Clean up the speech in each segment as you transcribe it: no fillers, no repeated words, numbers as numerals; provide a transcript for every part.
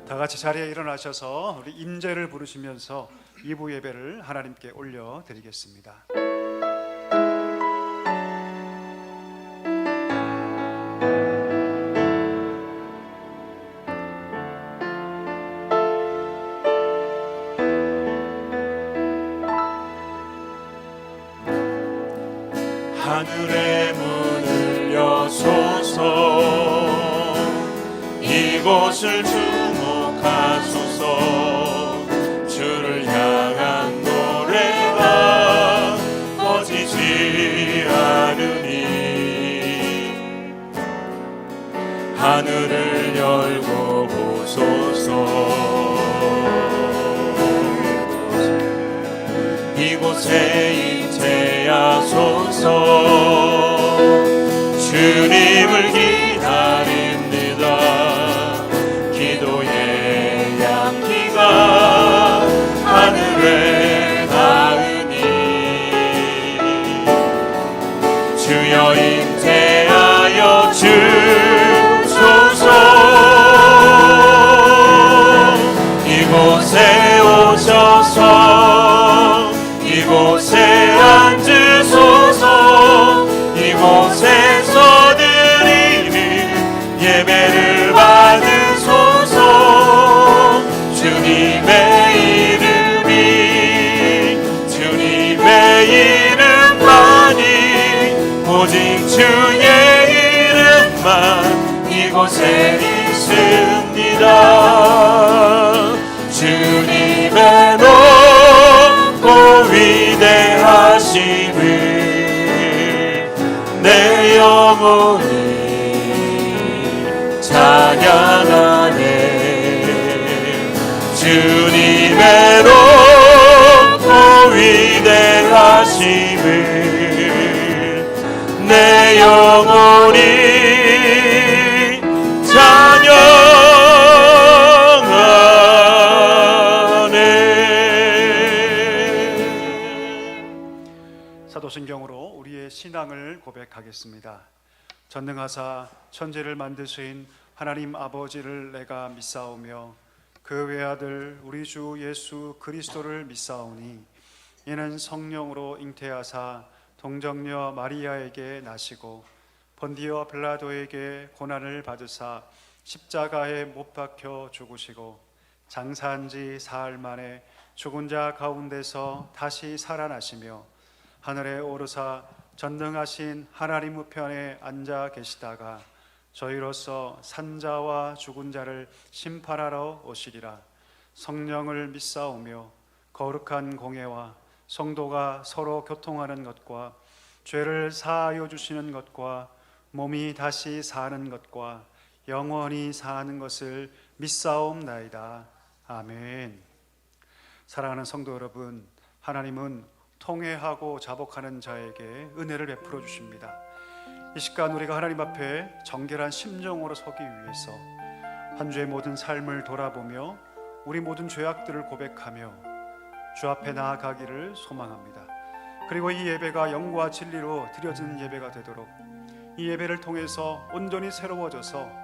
다 같이 자리에 일어나셔서 우리 임재를 부르시면서 2부 예배를 하나님께 올려드리겠습니다. 하늘의 문을 여소서, 이곳을 주목하소서. 주를 향한 노래가 꺼지지 않으니 하늘을 열고 보소서. 이곳에 임재하소서. 주님을 기다립니다. 기도의 향기가 하늘에 닿으니 주여 임재하여 주소서. 이곳에 오셔서 이곳에 앉으소서. 이곳에서 드리는 예배를 받으소서. 주님의 이름만이, 오직 주의 이름만 이곳에 있습니다. 주님의 높고 위대하심을 내 영혼이 찬양하네. 주님의 높고 위대하심을 내 영혼이 찬양하네. 사도신경으로 우리의 신앙을 고백하겠습니다. 전능하사 천지를 만드신 하나님 아버지를 내가 믿사오며 그 외아들 우리 주 예수 그리스도를 믿사오니 이는 성령으로 잉태하사 동정녀 마리아에게 나시고 본디오 빌라도에게 고난을 받으사 십자가에 못 박혀 죽으시고 장사한 지 사흘 만에 죽은 자 가운데서 다시 살아나시며 하늘에 오르사 전능하신 하나님 우편에 앉아 계시다가 저희로서 산자와 죽은 자를 심판하러 오시리라. 성령을 믿사오며 거룩한 공예와 성도가 서로 교통하는 것과 죄를 사하여 주시는 것과 몸이 다시 사는 것과 영원히 사는 것을 믿사옵나이다. 아멘. 사랑하는 성도 여러분, 하나님은 통회하고 자복하는 자에게 은혜를 베풀어 주십니다. 이 시간 우리가 하나님 앞에 정결한 심정으로 서기 위해서 한 주의 모든 삶을 돌아보며 우리 모든 죄악들을 고백하며 주 앞에 나아가기를 소망합니다. 그리고 이 예배가 영과 진리로 드려지는 예배가 되도록 이 예배를 통해서 온전히 새로워져서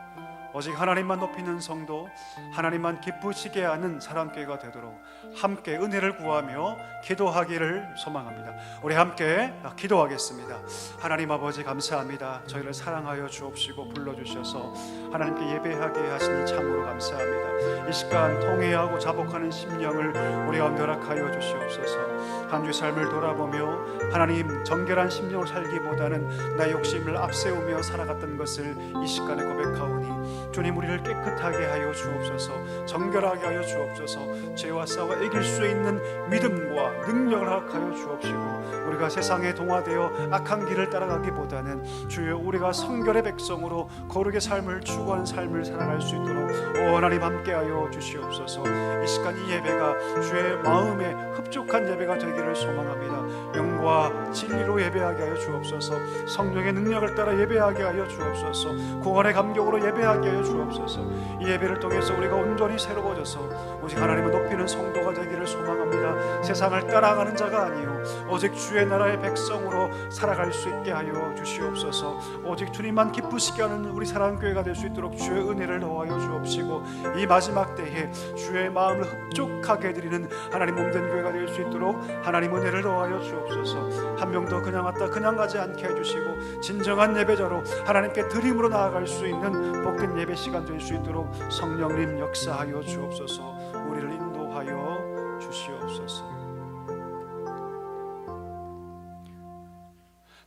오직 하나님만 높이는 성도, 하나님만 기쁘시게 하는 사랑교회가 되도록 함께 은혜를 구하며 기도하기를 소망합니다. 우리 함께 기도하겠습니다. 하나님 아버지 감사합니다. 저희를 사랑하여 주옵시고 불러주셔서 하나님께 예배하게 하시니 참으로 감사합니다. 이 시간 통회하고 자복하는 심령을 우리 가운데 허락하여 주시옵소서. 한 주의 삶을 돌아보며 하나님 정결한 심령을 살기보다는 나의 욕심을 앞세우며 살아갔던 것을 이 시간에 고백하오니 주님 우리를 깨끗하게 하여 주옵소서. 정결하게 하여 주옵소서. 죄와 싸워 이길 수 있는 믿음과 능력을 허락하여 주옵시고 우리가 세상에 동화되어 악한 길을 따라가기보다는 주여 우리가 성결의 백성으로 거룩의 삶을 추구하는 삶을 살아갈 수 있도록 오 하나님 함께하여 주시옵소서. 이 시간 이 예배가 주의 마음에 흡족한 예배가 되기를 소망합니다. 영과 진리로 예배하게 하여 주옵소서. 성령의 능력을 따라 예배하게 하여 주옵소서. 구원의 감격으로 예배하게 하여 하여 주옵소서. 이 예배를 통해서 우리가 온전히 새로워져서 오직 하나님을 높이는 성도가 되기를 소망합니다. 세상을 따라가는 자가 아니요 오직 주의 나라의 백성으로 살아갈 수 있게 하여 주시옵소서. 오직 주님만 기쁘시게 하는 우리 사랑교회가 될 수 있도록 주의 은혜를 더하여 주옵시고, 이 마지막 때에 주의 마음을 흡족하게 드리는 하나님 몸된 교회가 될 수 있도록 하나님 은혜를 더하여 주옵소서. 한 명도 그냥 왔다 그냥 가지 않게 해주시고, 진정한 예배자로 하나님께 드림으로 나아갈 수 있는 복된 예배 시간 될 수 있도록 성령님 역사하여 주옵소서. 우리를 인도하여 주시옵소서.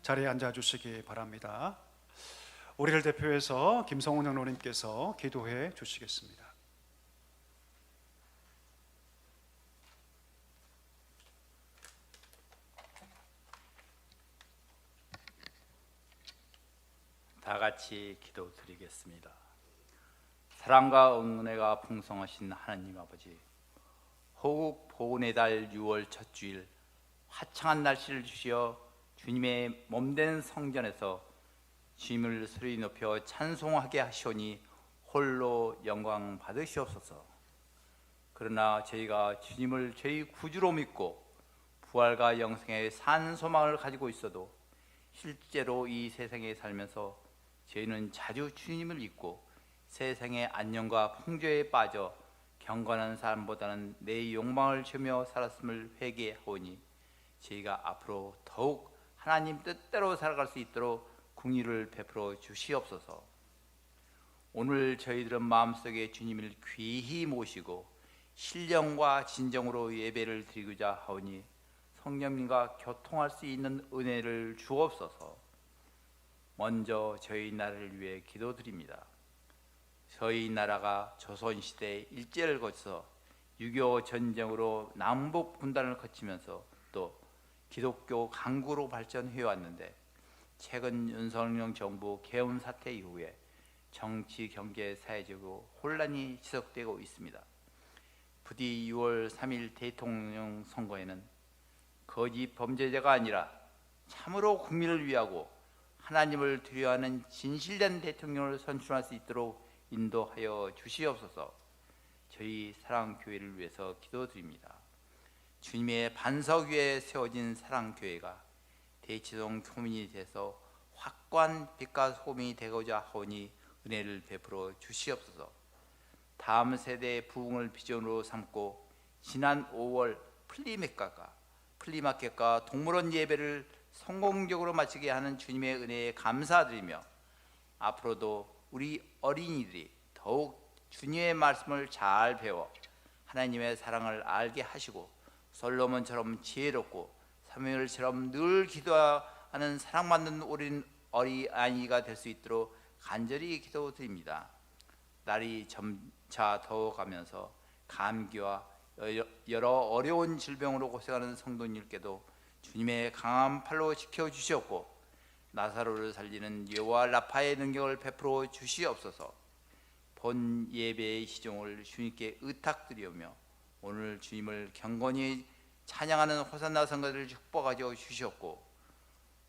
자리에 앉아 주시기 바랍니다. 우리를 대표해서 김성훈 장로님께서 기도해 주시겠습니다. 다 같이 기도드리겠습니다. 사랑과 은혜가 풍성하신 하나님 아버지, 호국 보훈의 달 6월 첫 주일 화창한 날씨를 주시어 주님의 몸된 성전에서 주님을 소리 높여 찬송하게 하시오니 홀로 영광 받으시옵소서. 그러나 저희가 주님을 저희 구주로 믿고 부활과 영생의 산 소망을 가지고 있어도 실제로 이 세상에 살면서 저희는 자주 주님을 잊고 세상의 안녕과 풍조에 빠져 경건한 사람보다는 내 욕망을 채우며 살았음을 회개하오니 저희가 앞으로 더욱 하나님 뜻대로 살아갈 수 있도록 긍휼을 베풀어 주시옵소서. 오늘 저희들은 마음속에 주님을 귀히 모시고 신령과 진정으로 예배를 드리고자 하오니 성령님과 교통할 수 있는 은혜를 주옵소서. 먼저 저희 나라를 위해 기도드립니다. 저희 나라가 조선시대 일제를 거쳐서 6.25 전쟁으로 남북 분단을 거치면서 또 기독교 강국으로 발전해 왔는데, 최근 윤석열 정부 개헌 사태 이후에 정치, 경제, 사회적으로 혼란이 지속되고 있습니다. 부디 6월 3일 대통령 선거에는 거짓 범죄자가 아니라 참으로 국민을 위하고 하나님을 두려워하는 진실된 대통령을 선출할 수 있도록 인도하여 주시옵소서. 저희 사랑교회를 위해서 기도드립니다. 주님의 반석 위에 세워진 사랑교회가 대치동 교민이 돼서 확고한 빛과 소금이 되고자 하오니 은혜를 베풀어 주시옵소서. 다음 세대의 부흥을 비전으로 삼고 지난 5월 플리마켓과 동물원 예배를 성공적으로 마치게 하는 주님의 은혜에 감사드리며, 앞으로도 우리 어린이들이 더욱 주님의 말씀을 잘 배워 하나님의 사랑을 알게 하시고 솔로몬처럼 지혜롭고 사무엘처럼 늘 기도하는 사랑받는 어린아이가 될 수 있도록 간절히 기도드립니다. 날이 점차 더워가면서 감기와 여러 어려운 질병으로 고생하는 성도님께도 주님의 강한 팔로 지켜주셨고 나사로를 살리는 여호와 라파의 능력을 베풀어 주시옵소서. 본 예배의 시종을 주님께 의탁드리오며 오늘 주님을 경건히 찬양하는 호산나 성가들을 축복하여 주셨고,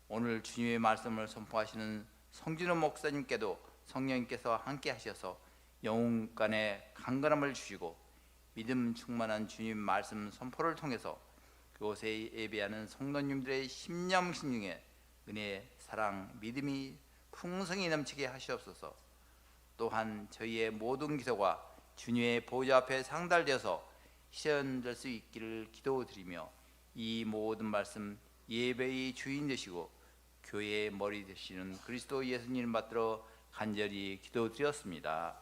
오늘 주님의 말씀을 선포하시는 성진호 목사님께도 성령님께서 함께 하셔서 영혼 간에 강건함을 주시고 믿음 충만한 주님 말씀 선포를 통해서 그곳에 예배하는 성도님들의 심령에 은혜, 사랑, 믿음이 풍성히 넘치게 하시옵소서. 또한 저희의 모든 기도가 주님의 보좌 앞에 상달되어서 실현될 수 있기를 기도드리며, 이 모든 말씀 예배의 주인 되시고 교회의 머리 되시는 그리스도 예수님 받들어 간절히 기도드렸습니다.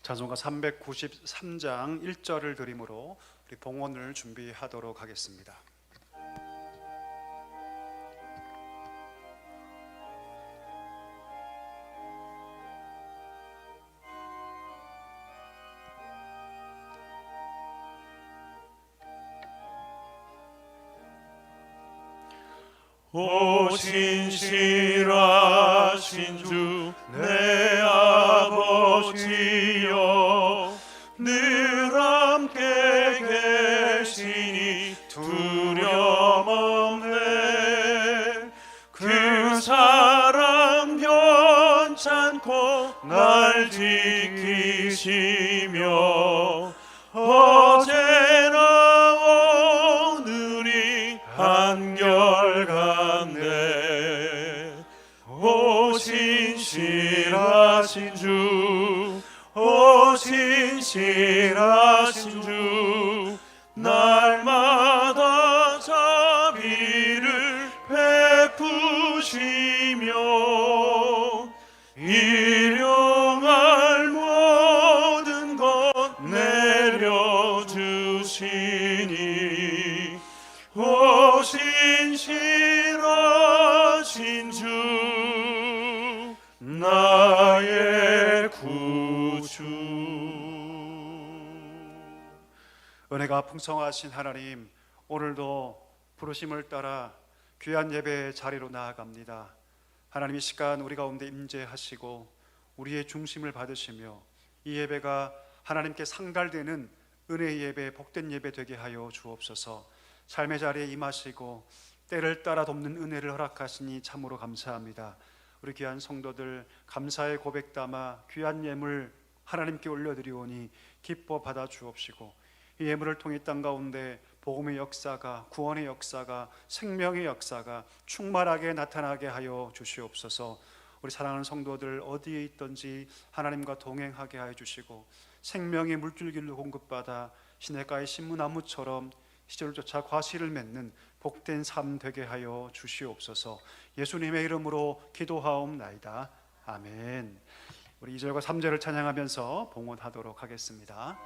찬송가 393장 1절을 드림으로 우리 봉헌을 준비하도록 하겠습니다. 오 신실하신 주 내 아버지여, 늘 함께 두려움 없네. 그 사랑 변찮고 날 지키시며 어제나 오늘이 한결같네. 오 신실하신 주, 오 신실하신 주, 날마다 자비를 베푸시며 일용할 모든 것 내려주시니 오 신실하신 주, 나의 구주. 은혜가 풍성하신 하나님, 오늘도 부르심을 따라 귀한 예배의 자리로 나아갑니다. 하나님, 이 시간 우리 가운데 임재하시고 우리의 중심을 받으시며 이 예배가 하나님께 상달되는 은혜의 예배, 복된 예배 되게 하여 주옵소서. 삶의 자리에 임하시고 때를 따라 돕는 은혜를 허락하시니 참으로 감사합니다. 우리 귀한 성도들 감사의 고백 담아 귀한 예물 하나님께 올려드리오니 기뻐 받아 주옵시고 이 예물을 통해 땅 가운데 복음의 역사가, 구원의 역사가, 생명의 역사가 충만하게 나타나게 하여 주시옵소서. 우리 사랑하는 성도들 어디에 있든지 하나님과 동행하게 하여 주시고 생명의 물줄기를 공급받아 시냇가의 신무나무처럼 시절을 쫓아 과실을 맺는 복된 삶 되게 하여 주시옵소서. 예수님의 이름으로 기도하옵나이다. 아멘. 우리 2절과 3절을 찬양하면서 봉헌하도록 하겠습니다.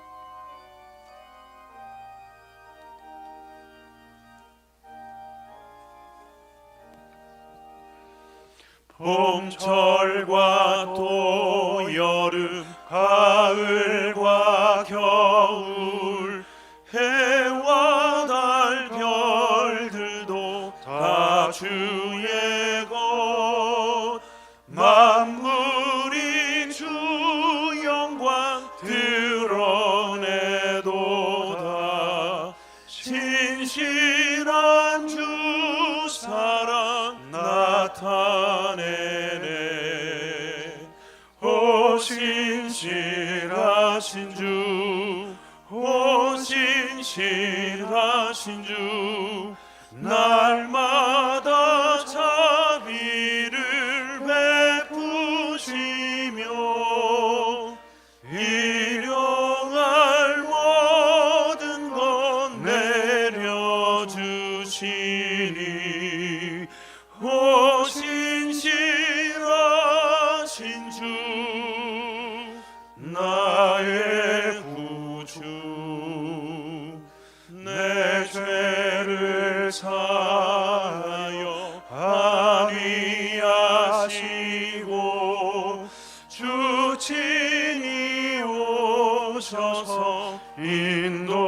봄철과 또 여름, 가을과 겨울, 해와 달 별들도 다 주의 것. 만물이 주 영광 드러내도다. 신실한 주 사랑 나타내네. 오 신실하신 주, 오 신실하신 주, 날마다 자비를 베푸시며 일용할 모든 것 내려주시니 오 신실하신 주, 나의 구주. 내 죄를 사하여 합의하시고 주 친히 오셔서 인도하네.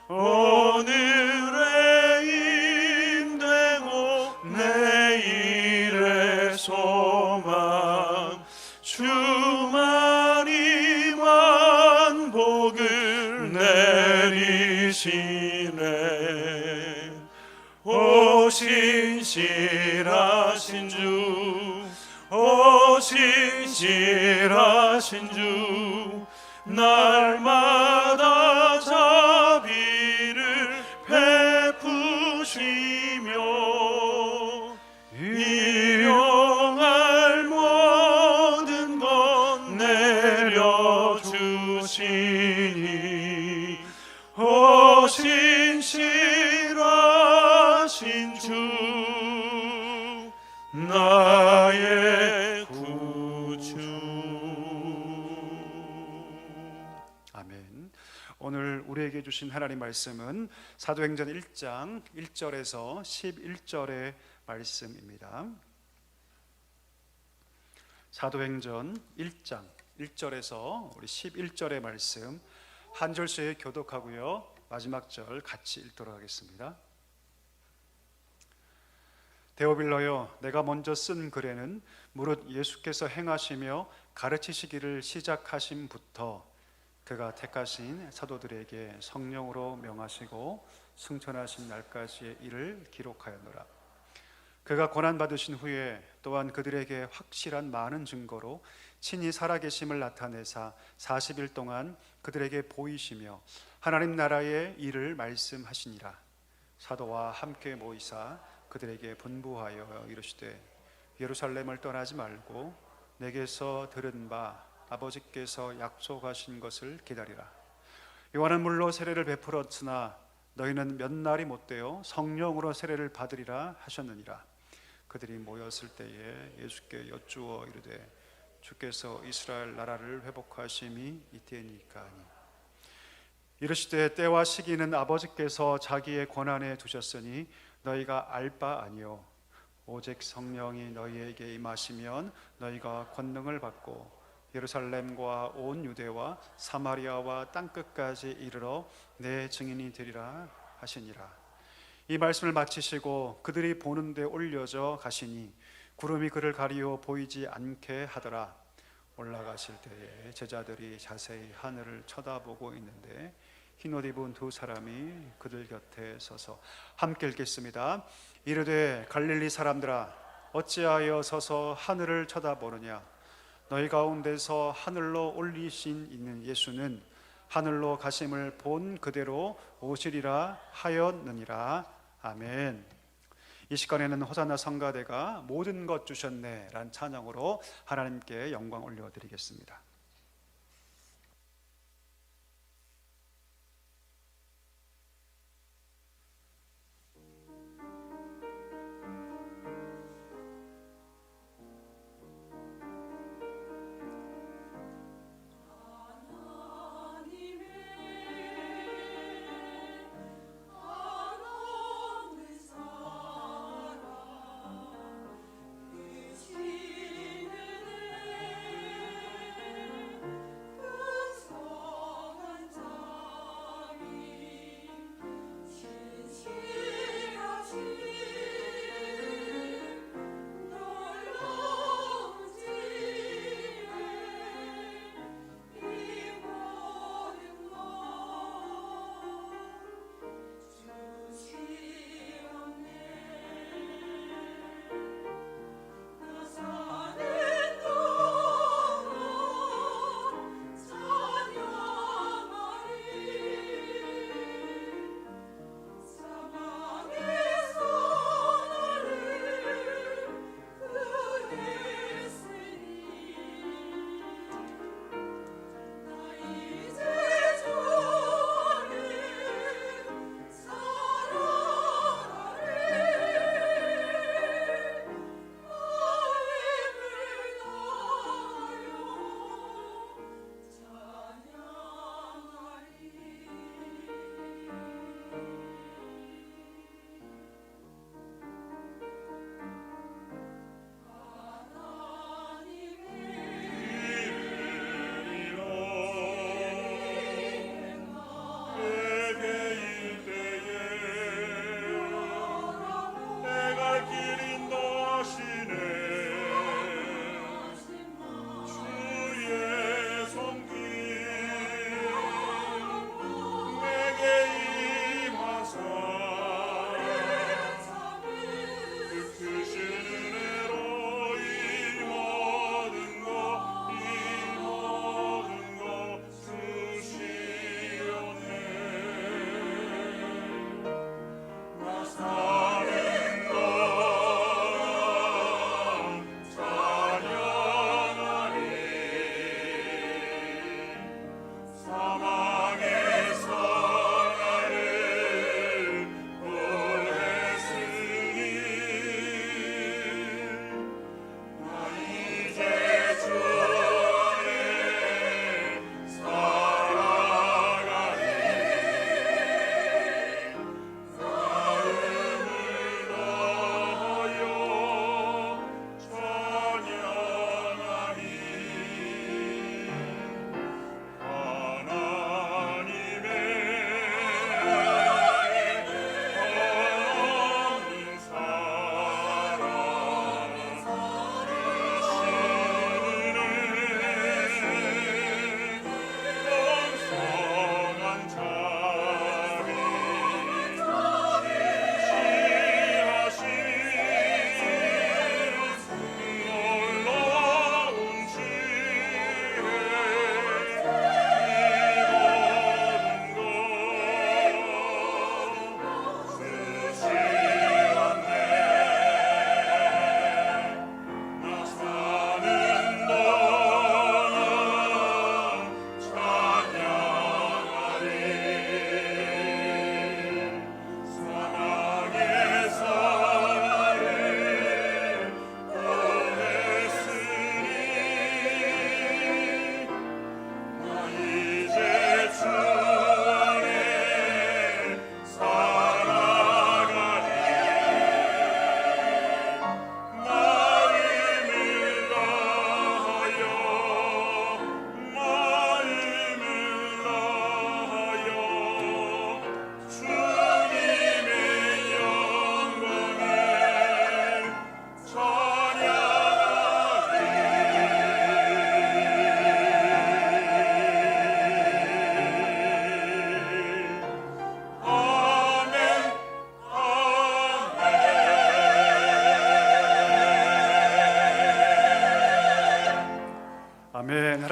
오늘의 힘되고 내일의 소망, 주만이 만복을 내리시네. 오 신실하신 주, 오 신실하신 주, 날마다 자비를 베푸시며 일용할 모든 것 내려주시니 오 신실하신 주, 나의 구주. 아멘. 오늘 우리에게 주신 하나님 말씀은 사도행전 1장 1절에서 11절의 말씀입니다. 사도행전 1장 1절에서 우리 11절의 말씀 한 절씩 교독하고요, 마지막 절 같이 읽도록 하겠습니다. 데오빌러여, 내가 먼저 쓴 글에는 무릇 예수께서 행하시며 가르치시기를 시작하심부터 그가 택하신 사도들에게 성령으로 명하시고 승천하신 날까지의 일을 기록하였노라. 그가 고난받으신 후에 또한 그들에게 확실한 많은 증거로 친히 살아계심을 나타내사 40일 동안 그들에게 보이시며 하나님 나라의 일을 말씀하시니라. 사도와 함께 모이사 그들에게 분부하여 이르시되 예루살렘을 떠나지 말고 내게서 들은 바 아버지께서 약속하신 것을 기다리라. 요한은 물로 세례를 베풀었으나 너희는 몇 날이 못되어 성령으로 세례를 받으리라 하셨느니라. 그들이 모였을 때에 예수께 여쭈어 이르되 주께서 이스라엘 나라를 회복하심이 이때니까니. 이르시되 때와 시기는 아버지께서 자기의 권한에 두셨으니 너희가 알 바 아니요 오직 성령이 너희에게 임하시면 너희가 권능을 받고 예루살렘과 온 유대와 사마리아와 땅끝까지 이르러 내 증인이 되리라 하시니라. 이 말씀을 마치시고 그들이 보는 데 올려져 가시니 구름이 그를 가리워 보이지 않게 하더라. 올라가실 때에 제자들이 자세히 하늘을 쳐다보고 있는데 흰옷 입은 두 사람이 그들 곁에 서서 함께 읽겠습니다. 이르되 갈릴리 사람들아 어찌하여 서서 하늘을 쳐다보느냐. 너희 가운데서 하늘로 올리신 있는 예수는 하늘로 가심을 본 그대로 오시리라 하였느니라. 아멘. 이 시간에는 호산나 성가대가 모든 것 주셨네 라는 찬양으로 하나님께 영광 올려드리겠습니다.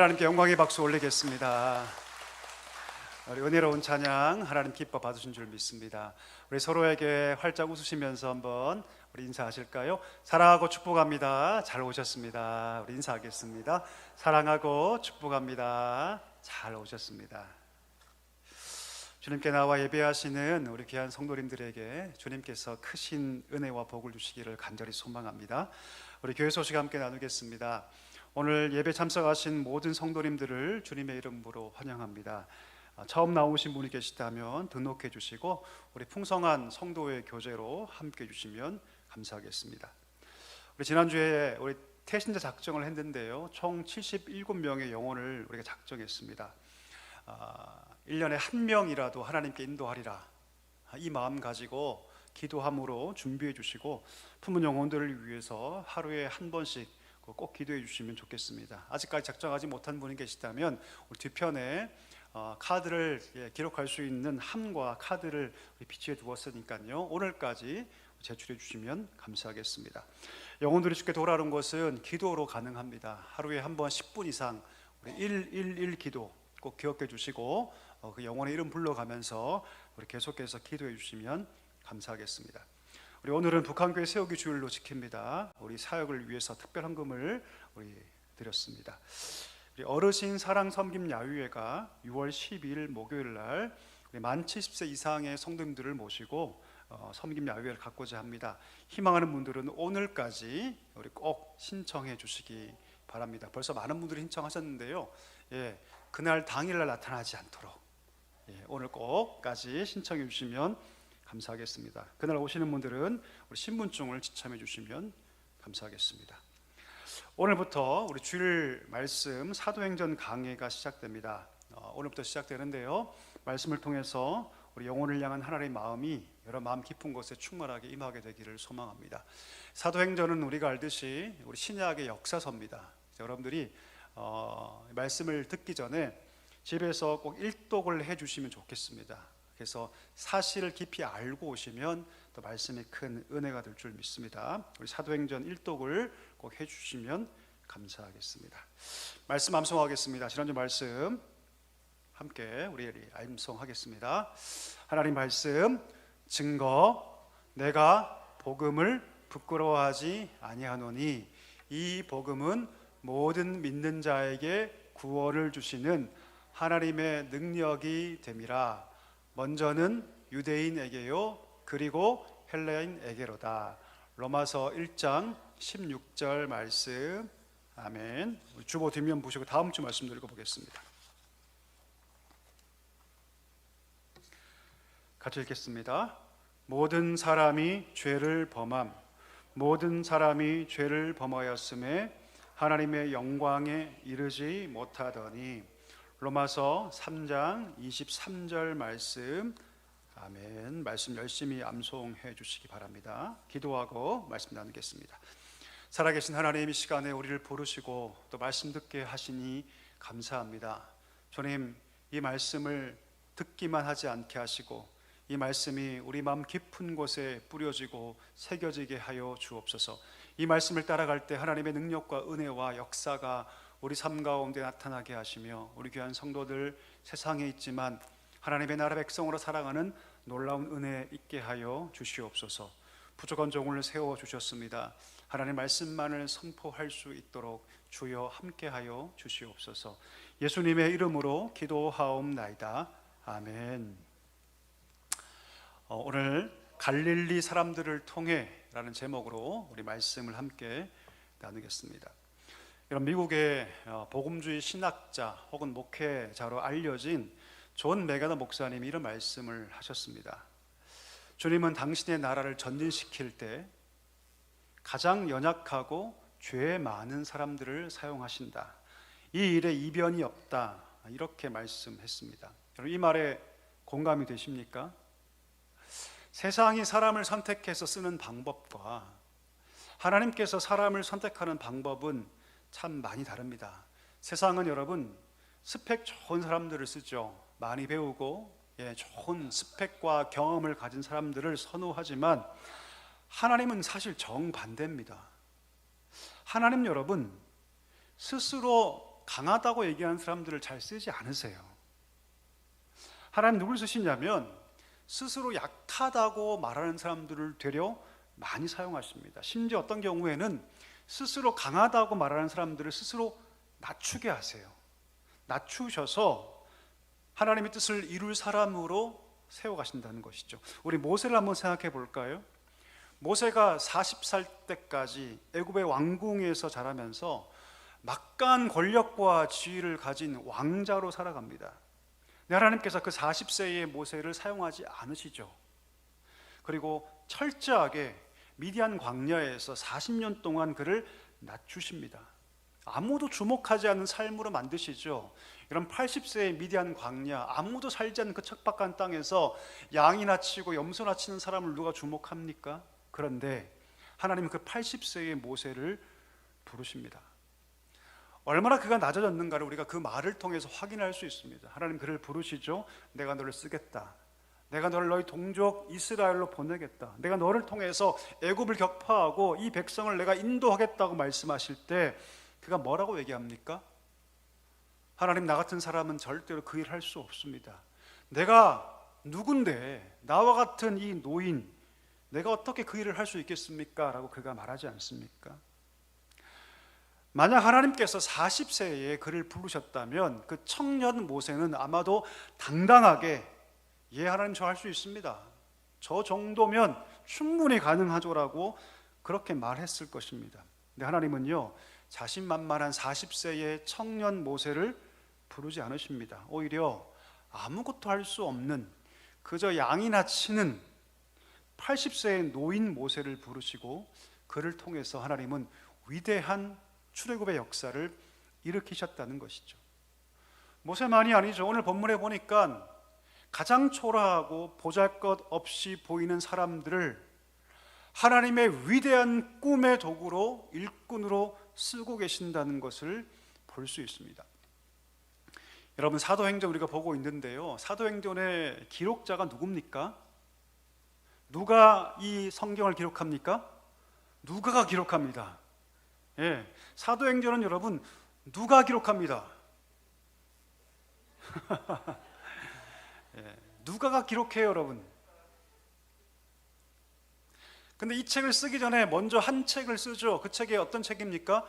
하나님께 영광의 박수 올리겠습니다. 우리 은혜로운 찬양 하나님 기뻐 받으신 줄 믿습니다. 우리 서로에게 활짝 웃으시면서 한번 우리 인사하실까요? 사랑하고 축복합니다. 잘 오셨습니다. 우리 인사하겠습니다. 사랑하고 축복합니다. 잘 오셨습니다. 주님께 나와 예배하시는 우리 귀한 성도님들에게 주님께서 크신 은혜와 복을 주시기를 간절히 소망합니다. 우리 교회 소식 함께 나누겠습니다. 오늘 예배 참석하신 모든 성도님들을 주님의 이름으로 환영합니다. 처음 나오신 분이 계시다면 등록해 주시고 우리 풍성한 성도의 교제로 함께 해주시면 감사하겠습니다. 우리 지난주에 우리 태신자 작정을 했는데요, 총 77명의 영혼을 우리가 작정했습니다. 1년에 한 명이라도 하나님께 인도하리라, 이 마음 가지고 기도함으로 준비해 주시고 품은 영혼들을 위해서 하루에 한 번씩 꼭 기도해 주시면 좋겠습니다. 아직까지 작정하지 못한 분이 계시다면 우리 뒤편에 카드를 기록할 수 있는 함과 카드를 비치해 두었으니까요, 오늘까지 제출해 주시면 감사하겠습니다. 영혼들이 주께 돌아오는 것은 기도로 가능합니다. 하루에 한 번 10분 이상 우리 111 기도 꼭 기억해 주시고 그 영혼의 이름 불러가면서 우리 계속해서 기도해 주시면 감사하겠습니다. 우리 오늘은 북한교회 세우기 주일로 지킵니다. 우리 사역을 위해서 특별 헌금을 우리 드렸습니다. 우리 어르신 사랑 섬김 야유회가 6월 12일 목요일 날 우리 만 70세 이상의 성도님들을 모시고 섬김 야유회를 갖고자 합니다. 희망하는 분들은 오늘까지 우리 꼭 신청해 주시기 바랍니다. 벌써 많은 분들이 신청하셨는데요, 그날 당일날 나타나지 않도록 오늘 꼭까지 신청해 주시면 감사하겠습니다. 그날 오시는 분들은 우리 신분증을 지참해 주시면 감사하겠습니다. 오늘부터 우리 주일 말씀 사도행전 강해가 시작됩니다. 오늘부터 시작되는데요, 말씀을 통해서 우리 영혼을 향한 하나님의 마음이 여러 마음 깊은 곳에 충만하게 임하게 되기를 소망합니다. 사도행전은 우리가 알듯이 우리 신약의 역사서입니다. 여러분들이 말씀을 듣기 전에 집에서 꼭 일독을 해주시면 좋겠습니다. 그래서 사실을 깊이 알고 오시면 또 말씀이 큰 은혜가 될 줄 믿습니다. 우리 사도행전 일독을 꼭 해주시면 감사하겠습니다. 말씀 암송하겠습니다. 지난주 말씀 함께 우리 암송하겠습니다. 하나님 말씀 증거, 내가 복음을 부끄러워하지 아니하노니 이 복음은 모든 믿는 자에게 구원을 주시는 하나님의 능력이 됨이라. 먼저는 유대인에게요 그리고 헬라인에게로다. 로마서 1장 16절 말씀. 아멘. 주보 뒷면 보시고 다음 주 말씀 읽어보겠습니다. 같이 읽겠습니다. 모든 사람이 죄를 범함, 모든 사람이 죄를 범하였음에 하나님의 영광에 이르지 못하더니. 로마서 3장 23절 말씀. 아멘. 말씀 열심히 암송해 주시기 바랍니다. 기도하고 말씀 나누겠습니다. 살아계신 하나님, 이 시간에 우리를 부르시고 또 말씀 듣게 하시니 감사합니다. 주님, 이 말씀을 듣기만 하지 않게 하시고 이 말씀이 우리 마음 깊은 곳에 뿌려지고 새겨지게 하여 주옵소서. 이 말씀을 따라갈 때 하나님의 능력과 은혜와 역사가 우리 삶 가운데 나타나게 하시며 우리 귀한 성도들 세상에 있지만 하나님의 나라 백성으로 살아가는 놀라운 은혜 있게 하여 주시옵소서. 부족한 종을 세워주셨습니다. 하나님 말씀만을 선포할 수 있도록 주여 함께하여 주시옵소서. 예수님의 이름으로 기도하옵나이다. 아멘. 오늘 갈릴리 사람들을 통해 라는 제목으로 우리 말씀을 함께 나누겠습니다. 여러분, 미국의 복음주의 신학자 혹은 목회자로 알려진 존 메가더 목사님이 이런 말씀을 하셨습니다. 주님은 당신의 나라를 전진시킬 때 가장 연약하고 죄 많은 사람들을 사용하신다. 이 일에 이변이 없다. 이렇게 말씀했습니다. 여러분, 이 말에 공감이 되십니까? 세상이 사람을 선택해서 쓰는 방법과 하나님께서 사람을 선택하는 방법은 참 많이 다릅니다. 세상은 여러분 스펙 좋은 사람들을 쓰죠. 많이 배우고 좋은 스펙과 경험을 가진 사람들을 선호하지만 하나님은 사실 정반대입니다. 하나님 여러분 스스로 강하다고 얘기하는 사람들을 잘 쓰지 않으세요. 하나님 누굴 쓰시냐면 스스로 약하다고 말하는 사람들을 되려 많이 사용하십니다. 심지어 어떤 경우에는 스스로 강하다고 말하는 사람들을 스스로 낮추게 하세요. 낮추셔서 하나님의 뜻을 이룰 사람으로 세워가신다는 것이죠. 우리 모세를 한번 생각해 볼까요? 모세가 40살 때까지 애굽의 왕궁에서 자라면서 막강한 권력과 지위를 가진 왕자로 살아갑니다. 근데 하나님께서 그 40세의 모세를 사용하지 않으시죠. 그리고 철저하게 미디안 광야에서 40년 동안 그를 낮추십니다. 아무도 주목하지 않는 삶으로 만드시죠. 이런 80세의 미디안 광야, 아무도 살지 않는 그 척박한 땅에서 양이나 치고 염소나 치는 사람을 누가 주목합니까? 그런데 하나님은 그 80세의 모세를 부르십니다. 얼마나 그가 낮아졌는가를 우리가 그 말을 통해서 확인할 수 있습니다. 하나님 그를 부르시죠. 내가 너를 쓰겠다. 내가 너를 너희 동족 이스라엘로 보내겠다. 내가 너를 통해서 애굽을 격파하고 이 백성을 내가 인도하겠다고 말씀하실 때 그가 뭐라고 얘기합니까? 하나님, 나 같은 사람은 절대로 그 일을 할 수 없습니다. 내가 누군데 나와 같은 이 노인, 내가 어떻게 그 일을 할 수 있겠습니까? 라고 그가 말하지 않습니까? 만약 하나님께서 40세에 그를 부르셨다면 그 청년 모세는 아마도 당당하게 예, 하나님 저 할 수 있습니다. 저 정도면 충분히 가능하죠라고 그렇게 말했을 것입니다. 근데 하나님은요, 자신만만한 40세의 청년 모세를 부르지 않으십니다. 오히려 아무것도 할 수 없는 그저 양이나 치는 80세의 노인 모세를 부르시고 그를 통해서 하나님은 위대한 출애굽의 역사를 일으키셨다는 것이죠. 모세만이 아니죠. 오늘 본문에 보니까 가장 초라하고 보잘것없이 보이는 사람들을 하나님의 위대한 꿈의 도구로, 일꾼으로 쓰고 계신다는 것을 볼 수 있습니다. 여러분, 사도행전 우리가 보고 있는데요, 사도행전의 기록자가 누굽니까? 누가 이 성경을 기록합니까? 누가가 기록합니다. 예, 사도행전은 여러분 누가 기록합니다. 예, 누가가 기록해요, 여러분. 근데 이 책을 쓰기 전에 먼저 한 책을 쓰죠. 그 책이 어떤 책입니까?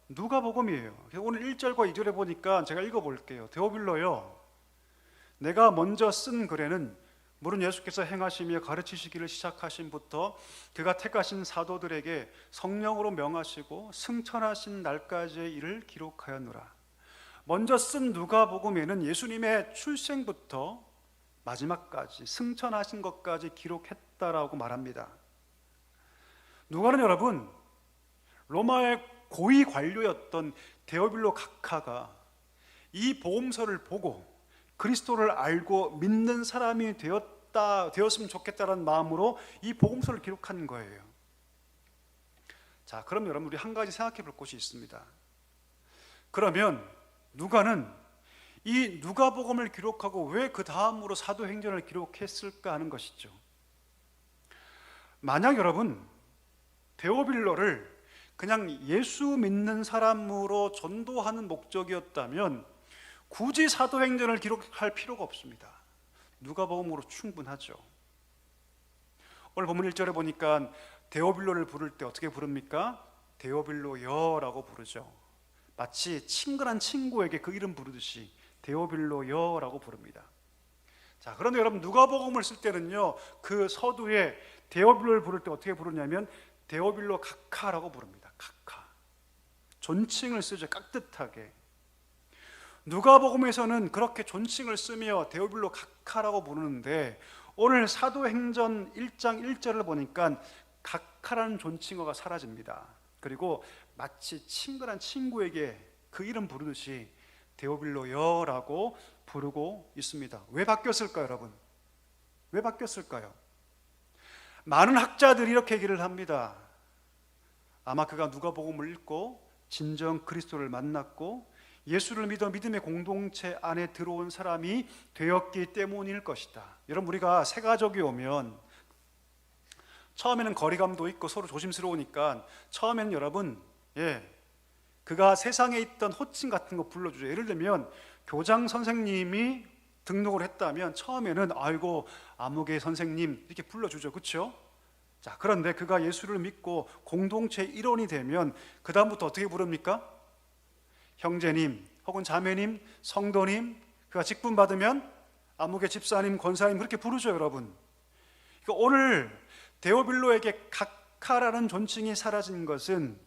누가복음이에요. 오늘 1절과 2절에 보니까 제가 읽어볼게요. 데오빌로요, 내가 먼저 쓴 글에는 물은 예수께서 행하시며 가르치시기를 시작하신부터 그가 택하신 사도들에게 성령으로 명하시고 승천하신 날까지의 일을 기록하였노라. 먼저 쓴 누가복음에는 예수님의 출생부터 마지막까지 승천하신 것까지 기록했다라고 말합니다. 누가는 여러분 로마의 고위 관료였던 데오빌로 각하가 이 복음서를 보고 그리스도를 알고 믿는 사람이 되었으면 좋겠다는 마음으로 이 복음서를 기록한 거예요. 자, 그럼 여러분 우리 한 가지 생각해 볼 것이 있습니다. 그러면 누가는 이 누가복음을 기록하고 왜 그 다음으로 사도행전을 기록했을까 하는 것이죠. 만약 여러분 데오빌로를 그냥 예수 믿는 사람으로 전도하는 목적이었다면 굳이 사도행전을 기록할 필요가 없습니다. 누가복음으로 충분하죠. 오늘 본문 1절에 보니까 데오빌로를 부를 때 어떻게 부릅니까? 데오빌로여라고 부르죠. 마치 친근한 친구에게 그 이름 부르듯이 데오빌로여라고 부릅니다. 자, 그런데 여러분 누가복음을 쓸 때는요, 그 서두에 데오빌로를 부를 때 어떻게 부르냐면 데오빌로 각하라고 부릅니다. 각하. 존칭을 쓰죠. 깍듯하게. 누가복음에서는 그렇게 존칭을 쓰며 데오빌로 각하라고 부르는데 오늘 사도행전 1장 1절을 보니까 각하라는 존칭어가 사라집니다. 그리고 마치 친근한 친구에게 그 이름 부르듯이 데오빌로여라고 부르고 있습니다. 왜 바뀌었을까요, 여러분? 왜 바뀌었을까요? 많은 학자들이 이렇게 얘기를 합니다. 아마 그가 누가복음을 읽고 진정 그리스도를 만났고 예수를 믿어 믿음의 공동체 안에 들어온 사람이 되었기 때문일 것이다. 여러분, 우리가 새 가족이 오면 처음에는 거리감도 있고 서로 조심스러우니까 처음에는 여러분 그가 세상에 있던 호칭 같은 거 불러주죠. 예를 들면 교장 선생님이 등록을 했다면 처음에는 아이고 아무개 선생님 이렇게 불러주죠. 그렇죠? 자, 그런데 그가 예수를 믿고 공동체 일원이 되면 그 다음부터 어떻게 부릅니까? 형제님 혹은 자매님, 성도님, 그가 직분 받으면 아무개 집사님, 권사님 그렇게 부르죠, 여러분. 그러니까 오늘 데오빌로에게 각하라는 존칭이 사라진 것은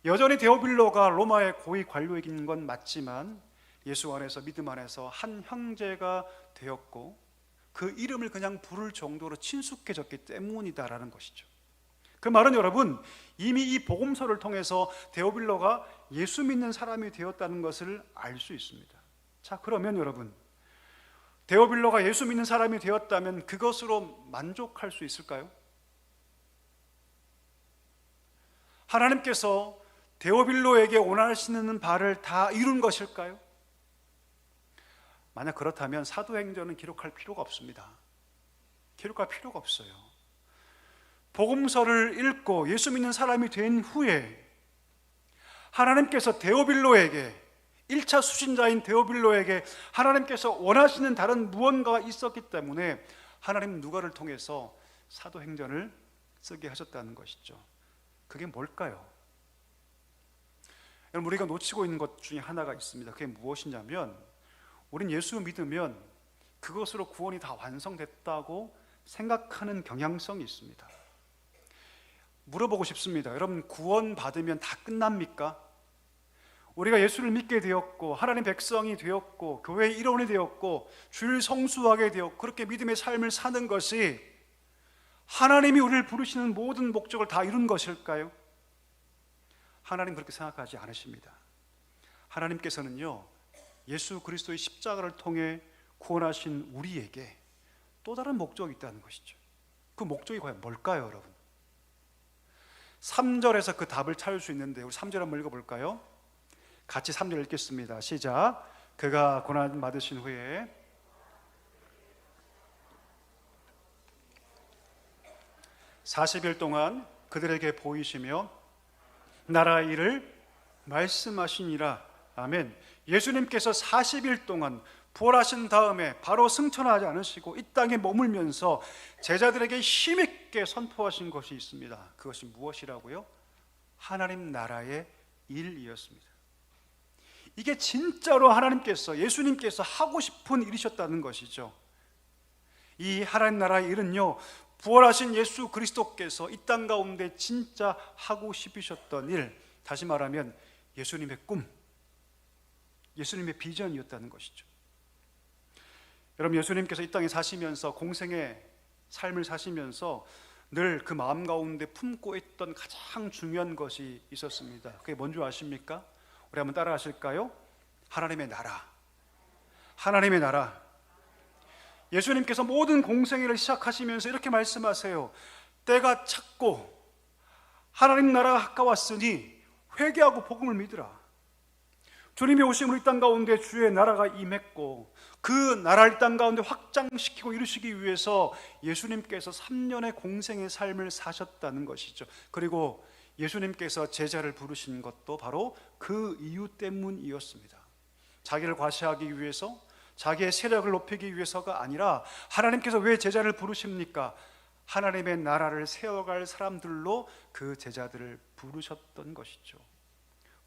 여전히 데오빌로가 로마의 고위 관료이긴 건 맞지만 예수 안에서 믿음 안에서 한 형제가 되었고 그 이름을 그냥 부를 정도로 친숙해졌기 때문이다라는 것이죠. 그 말은 여러분 이미 이 복음서를 통해서 데오빌로가 예수 믿는 사람이 되었다는 것을 알 수 있습니다. 자, 그러면 여러분 데오빌로가 예수 믿는 사람이 되었다면 그것으로 만족할 수 있을까요? 하나님께서 데오빌로에게 원하시는 바를 다 이룬 것일까요? 만약 그렇다면 사도행전은 기록할 필요가 없습니다. 기록할 필요가 없어요. 복음서를 읽고 예수 믿는 사람이 된 후에 하나님께서 데오빌로에게 1차 수신자인 데오빌로에게 하나님께서 원하시는 다른 무언가가 있었기 때문에 하나님 누가를 통해서 사도행전을 쓰게 하셨다는 것이죠. 그게 뭘까요? 여러분 우리가 놓치고 있는 것 중에 하나가 있습니다. 그게 무엇이냐면 우린 예수 믿으면 그것으로 구원이 다 완성됐다고 생각하는 경향성이 있습니다. 물어보고 싶습니다. 여러분 구원 받으면 다 끝납니까? 우리가 예수를 믿게 되었고 하나님 백성이 되었고 교회의 일원이 되었고 주일 성수하게 되었고 그렇게 믿음의 삶을 사는 것이 하나님이 우리를 부르시는 모든 목적을 다 이룬 것일까요? 하나님 그렇게 생각하지 않으십니다. 하나님께서는요 예수 그리스도의 십자가를 통해 구원하신 우리에게 또 다른 목적이 있다는 것이죠. 그 목적이 과연 뭘까요, 여러분? 3절에서 그 답을 찾을 수 있는데 우리 3절 한번 읽어볼까요? 같이 3절 읽겠습니다. 시작. 그가 고난 받으신 후에 40일 동안 그들에게 보이시며 나라의 일을 말씀하시니라. 아멘. 예수님께서 40일 동안 부활하신 다음에 바로 승천하지 않으시고 이 땅에 머물면서 제자들에게 힘있게 선포하신 것이 있습니다. 그것이 무엇이라고요? 하나님 나라의 일이었습니다. 이게 진짜로 하나님께서 예수님께서 하고 싶은 일이셨다는 것이죠. 이 하나님 나라의 일은요 부활하신 예수 그리스도께서 이 땅 가운데 진짜 하고 싶으셨던 일, 다시 말하면 예수님의 꿈, 예수님의 비전이었다는 것이죠. 여러분 예수님께서 이 땅에 사시면서 공생의 삶을 사시면서 늘 그 마음 가운데 품고 있던 가장 중요한 것이 있었습니다. 그게 뭔지 아십니까? 우리 한번 따라 하실까요? 하나님의 나라. 하나님의 나라. 예수님께서 모든 공생애를 시작하시면서 이렇게 말씀하세요. 때가 찼고 하나님 나라가 가까웠으니 회개하고 복음을 믿으라. 주님이 오심으로 이 땅 가운데 주의 나라가 임했고 그 나라를 이 땅 가운데 확장시키고 이루시기 위해서 예수님께서 3년의 공생의 삶을 사셨다는 것이죠. 그리고 예수님께서 제자를 부르신 것도 바로 그 이유 때문이었습니다. 자기를 과시하기 위해서, 자기의 세력을 높이기 위해서가 아니라 하나님께서 왜 제자를 부르십니까? 하나님의 나라를 세워갈 사람들로 그 제자들을 부르셨던 것이죠.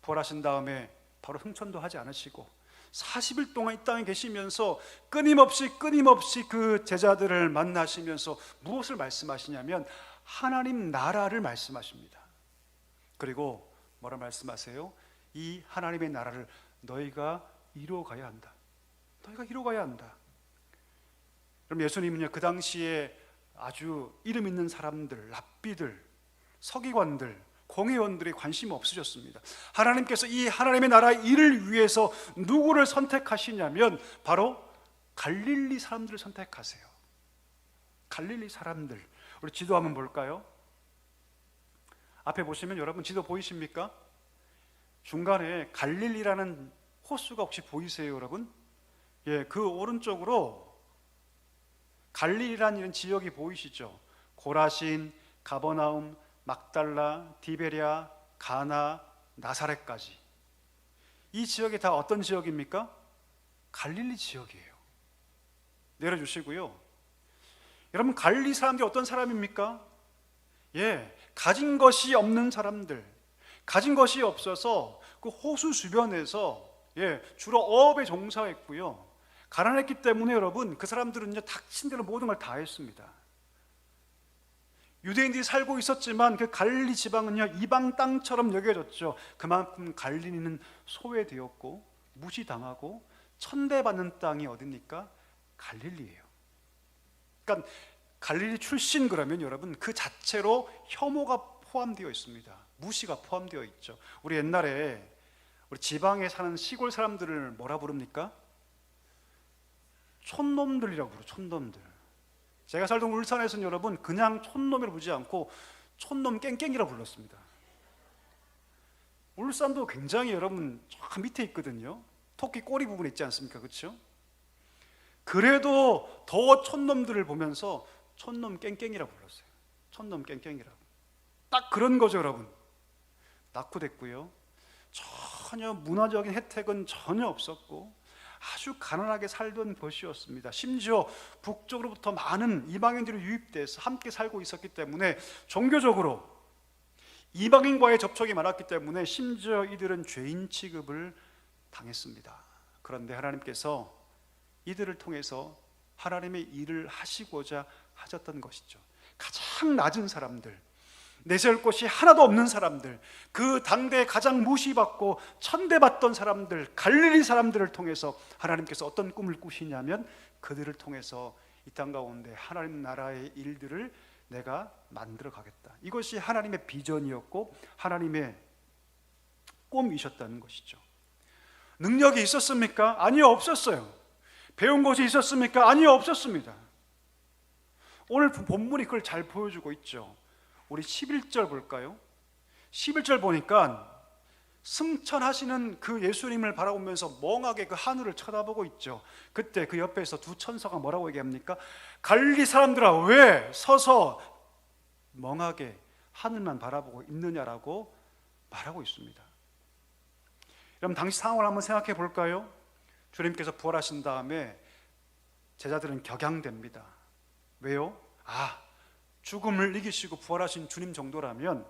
부활하신 다음에 바로 승천도 하지 않으시고 40일 동안 이 땅에 계시면서 끊임없이 그 제자들을 만나시면서 무엇을 말씀하시냐면 하나님 나라를 말씀하십니다. 그리고 뭐라 말씀하세요? 이 하나님의 나라를 너희가 이루어가야 한다. 너희가 이루어가야 한다. 그럼 예수님은요 그 당시에 아주 이름 있는 사람들, 랍비들, 서기관들, 공회원들이 관심이 없으셨습니다. 하나님께서 이 하나님의 나라 일을 위해서 누구를 선택하시냐면 바로 갈릴리 사람들을 선택하세요. 갈릴리 사람들. 우리 지도 한번 볼까요? 앞에 보시면 여러분 지도 보이십니까? 중간에 갈릴리라는 호수가 혹시 보이세요, 여러분? 예, 그 오른쪽으로 갈릴리라는 이런 지역이 보이시죠? 고라신, 가버나움, 막달라, 디베랴, 가나, 나사렛까지. 이 지역이 다 어떤 지역입니까? 갈릴리 지역이에요. 내려주시고요. 여러분, 갈릴리 사람들이 어떤 사람입니까? 가진 것이 없는 사람들, 가진 것이 없어서 그 호수 주변에서 주로 어업에 종사했고요. 가난했기 때문에 여러분, 그 사람들은 닥친 대로 모든 걸 다 했습니다. 유대인들이 살고 있었지만 그 갈릴리 지방은요, 이방 땅처럼 여겨졌죠. 그만큼 갈릴리는 소외되었고 무시당하고 천대받는 땅이 어딥니까? 갈릴리예요. 그러니까 갈릴리 출신 그러면 여러분, 그 자체로 혐오가 포함되어 있습니다. 무시가 포함되어 있죠. 우리 옛날에 우리 지방에 사는 시골 사람들을 뭐라 부릅니까? 촌놈들이라고 부르죠. 촌놈들. 제가 살던 울산에서는 여러분, 그냥 촌놈이라고 부르지 않고 촌놈 깽깽이라고 불렀습니다. 울산도 굉장히 여러분 저 밑에 있거든요. 토끼 꼬리 부분 있지 않습니까? 그렇죠? 그래도 더 촌놈들을 보면서 촌놈 깽깽이라고 불렀어요. 촌놈 깽깽이라고. 딱 그런 거죠, 여러분. 낙후됐고요. 전혀 문화적인 혜택은 전혀 없었고 아주 가난하게 살던 것이었습니다. 심지어 북쪽으로부터 많은 이방인들이 유입돼서 함께 살고 있었기 때문에 종교적으로 이방인과의 접촉이 많았기 때문에 심지어 이들은 죄인 취급을 당했습니다. 그런데 하나님께서 이들을 통해서 하나님의 일을 하시고자 하셨던 것이죠. 가장 낮은 사람들, 내세울 곳이 하나도 없는 사람들, 그 당대에 가장 무시받고 천대받던 사람들, 갈릴리 사람들을 통해서 하나님께서 어떤 꿈을 꾸시냐면 그들을 통해서 이 땅 가운데 하나님 나라의 일들을 내가 만들어 가겠다. 이것이 하나님의 비전이었고 하나님의 꿈이셨다는 것이죠. 능력이 있었습니까? 아니요, 없었어요. 배운 것이 있었습니까? 아니요, 없었습니다. 오늘 본문이 그걸 잘 보여주고 있죠. 우리 11절 볼까요? 11절 보니까 승천하시는 그 예수님을 바라보면서 멍하게 그 하늘을 쳐다보고 있죠. 그때 그 옆에서 두 천사가 뭐라고 얘기합니까? 갈릴리 사람들아, 왜 서서 멍하게 하늘만 바라보고 있느냐라고 말하고 있습니다. 여러분, 당시 상황을 한번 생각해 볼까요? 주님께서 부활하신 다음에 제자들은 격양됩니다. 왜요? 죽음을 이기시고 부활하신 주님 정도라면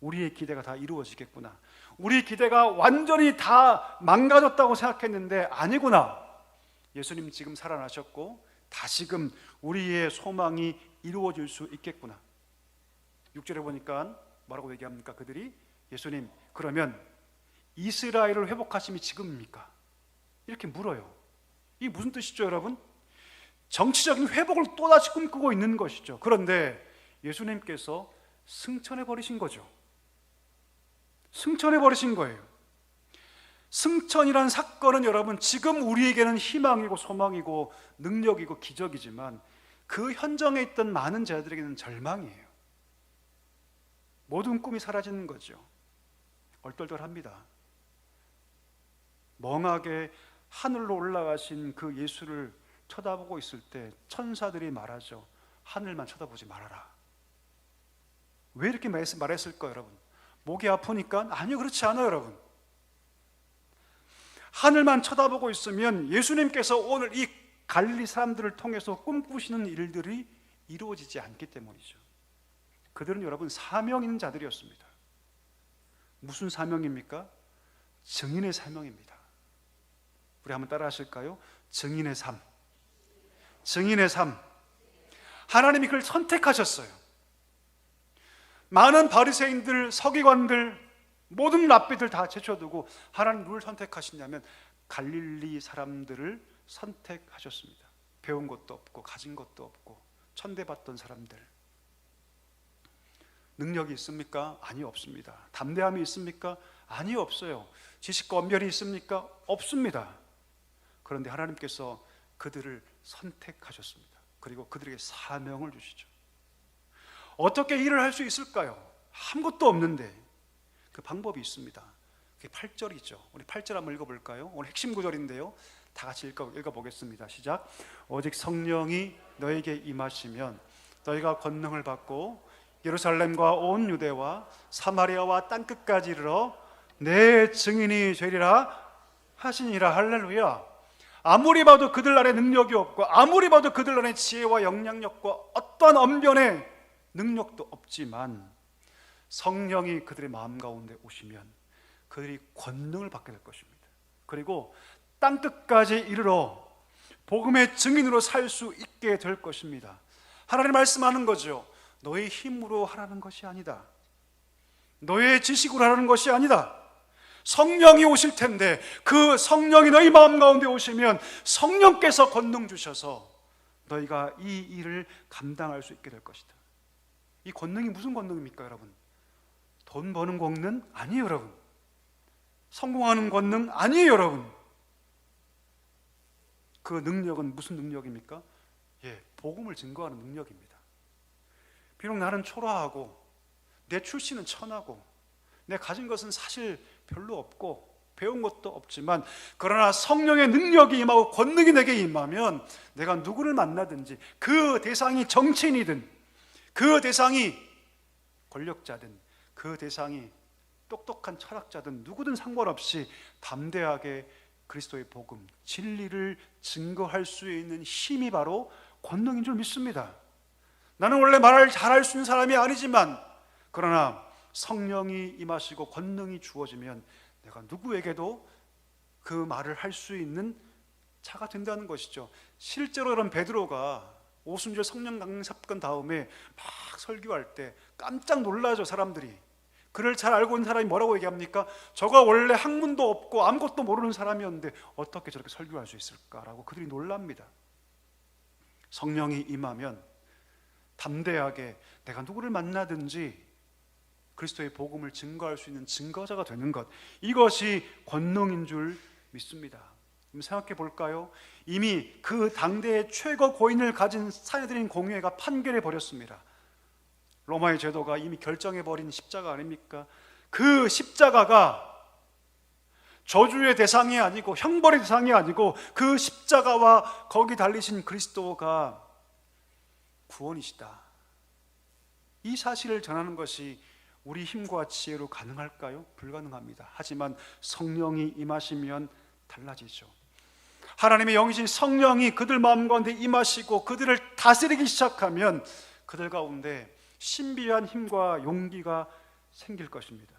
우리의 기대가 다 이루어지겠구나. 우리 기대가 완전히 다 망가졌다고 생각했는데 아니구나. 예수님 지금 살아나셨고 다시금 우리의 소망이 이루어질 수 있겠구나. 6절에 보니까 뭐라고 얘기합니까? 그들이 예수님, 그러면 이스라엘을 회복하심이 지금입니까? 이렇게 물어요. 이게 무슨 뜻이죠, 여러분? 정치적인 회복을 또다시 꿈꾸고 있는 것이죠. 그런데 예수님께서 승천해 버리신 거죠. 승천해 버리신 거예요. 승천이라는 사건은 여러분, 지금 우리에게는 희망이고 소망이고 능력이고 기적이지만 그 현장에 있던 많은 자들에게는 절망이에요. 모든 꿈이 사라지는 거죠. 얼떨떨합니다. 멍하게 하늘로 올라가신 그 예수를 쳐다보고 있을 때 천사들이 말하죠. 하늘만 쳐다보지 말아라. 왜 이렇게 말했을까요, 여러분? 목이 아프니까? 아니요, 그렇지 않아요, 여러분. 하늘만 쳐다보고 있으면 예수님께서 오늘 이 갈릴리 사람들을 통해서 꿈꾸시는 일들이 이루어지지 않기 때문이죠. 그들은 여러분 사명 있는 자들이었습니다. 무슨 사명입니까? 증인의 사명입니다. 우리 한번 따라 하실까요? 증인의 삶. 증인의 삶. 하나님이 그를 선택하셨어요. 많은 바리새인들, 서기관들, 모든 랍비들 다 제쳐두고 하나님 누굴 선택하시냐면 갈릴리 사람들을 선택하셨습니다. 배운 것도 없고 가진 것도 없고 천대받던 사람들. 능력이 있습니까? 아니, 없습니다. 담대함이 있습니까? 아니, 없어요. 지식과 언변이 있습니까? 없습니다. 그런데 하나님께서 그들을 선택하셨습니다. 그리고 그들에게 사명을 주시죠. 어떻게 일을 할 수 있을까요? 아무것도 없는데 그 방법이 있습니다. 그게 8절이죠. 우리 8절 한번 읽어볼까요? 오늘 핵심 구절인데요. 다 같이 읽어보겠습니다. 시작. 오직 성령이 너에게 임하시면 너희가 권능을 받고 예루살렘과 온 유대와 사마리아와 땅끝까지 이르러 내 증인이 되리라 하시니라. 할렐루야. 아무리 봐도 그들 안에 능력이 없고 아무리 봐도 그들 안에 지혜와 영향력과 어떠한 언변의 능력도 없지만 성령이 그들의 마음 가운데 오시면 그들이 권능을 받게 될 것입니다. 그리고 땅끝까지 이르러 복음의 증인으로 살 수 있게 될 것입니다. 하나님 말씀하는 거죠. 너의 힘으로 하라는 것이 아니다. 너의 지식으로 하라는 것이 아니다. 성령이 오실 텐데 그 성령이 너희 마음 가운데 오시면 성령께서 권능 주셔서 너희가 이 일을 감당할 수 있게 될 것이다. 이 권능이 무슨 권능입니까, 여러분? 돈 버는 권능 아니에요, 여러분. 성공하는 권능 아니에요, 여러분. 그 능력은 무슨 능력입니까? 복음을 증거하는 능력입니다. 비록 나는 초라하고 내 출신은 천하고 내 가진 것은 사실 별로 없고 배운 것도 없지만 그러나 성령의 능력이 임하고 권능이 내게 임하면 내가 누구를 만나든지 그 대상이 정치인이든 그 대상이 권력자든 그 대상이 똑똑한 철학자든 누구든 상관없이 담대하게 그리스도의 복음, 진리를 증거할 수 있는 힘이 바로 권능인 줄 믿습니다. 나는 원래 말을 잘할 수 있는 사람이 아니지만 그러나 성령이 임하시고 권능이 주어지면 내가 누구에게도 그 말을 할 수 있는 자가 된다는 것이죠. 실제로 그런 베드로가 오순절 성령 강림 사건 다음에 막 설교할 때 깜짝 놀라죠, 사람들이. 그를 잘 알고 있는 사람이 뭐라고 얘기합니까? 저가 원래 학문도 없고 아무것도 모르는 사람이었는데 어떻게 저렇게 설교할 수 있을까라고 그들이 놀랍니다. 성령이 임하면 담대하게 내가 누구를 만나든지 그리스도의 복음을 증거할 수 있는 증거자가 되는 것, 이것이 권능인 줄 믿습니다. 생각해 볼까요? 이미 그 당대의 최고 고인을 가진 사내들인 공회가 판결해 버렸습니다. 로마의 제도가 이미 결정해 버린 십자가 아닙니까? 그 십자가가 저주의 대상이 아니고 형벌의 대상이 아니고 그 십자가와 거기 달리신 그리스도가 구원이시다. 이 사실을 전하는 것이 우리 힘과 지혜로 가능할까요? 불가능합니다. 하지만 성령이 임하시면 달라지죠. 하나님의 영이신 성령이 그들 마음 가운데 임하시고 그들을 다스리기 시작하면 그들 가운데 신비한 힘과 용기가 생길 것입니다.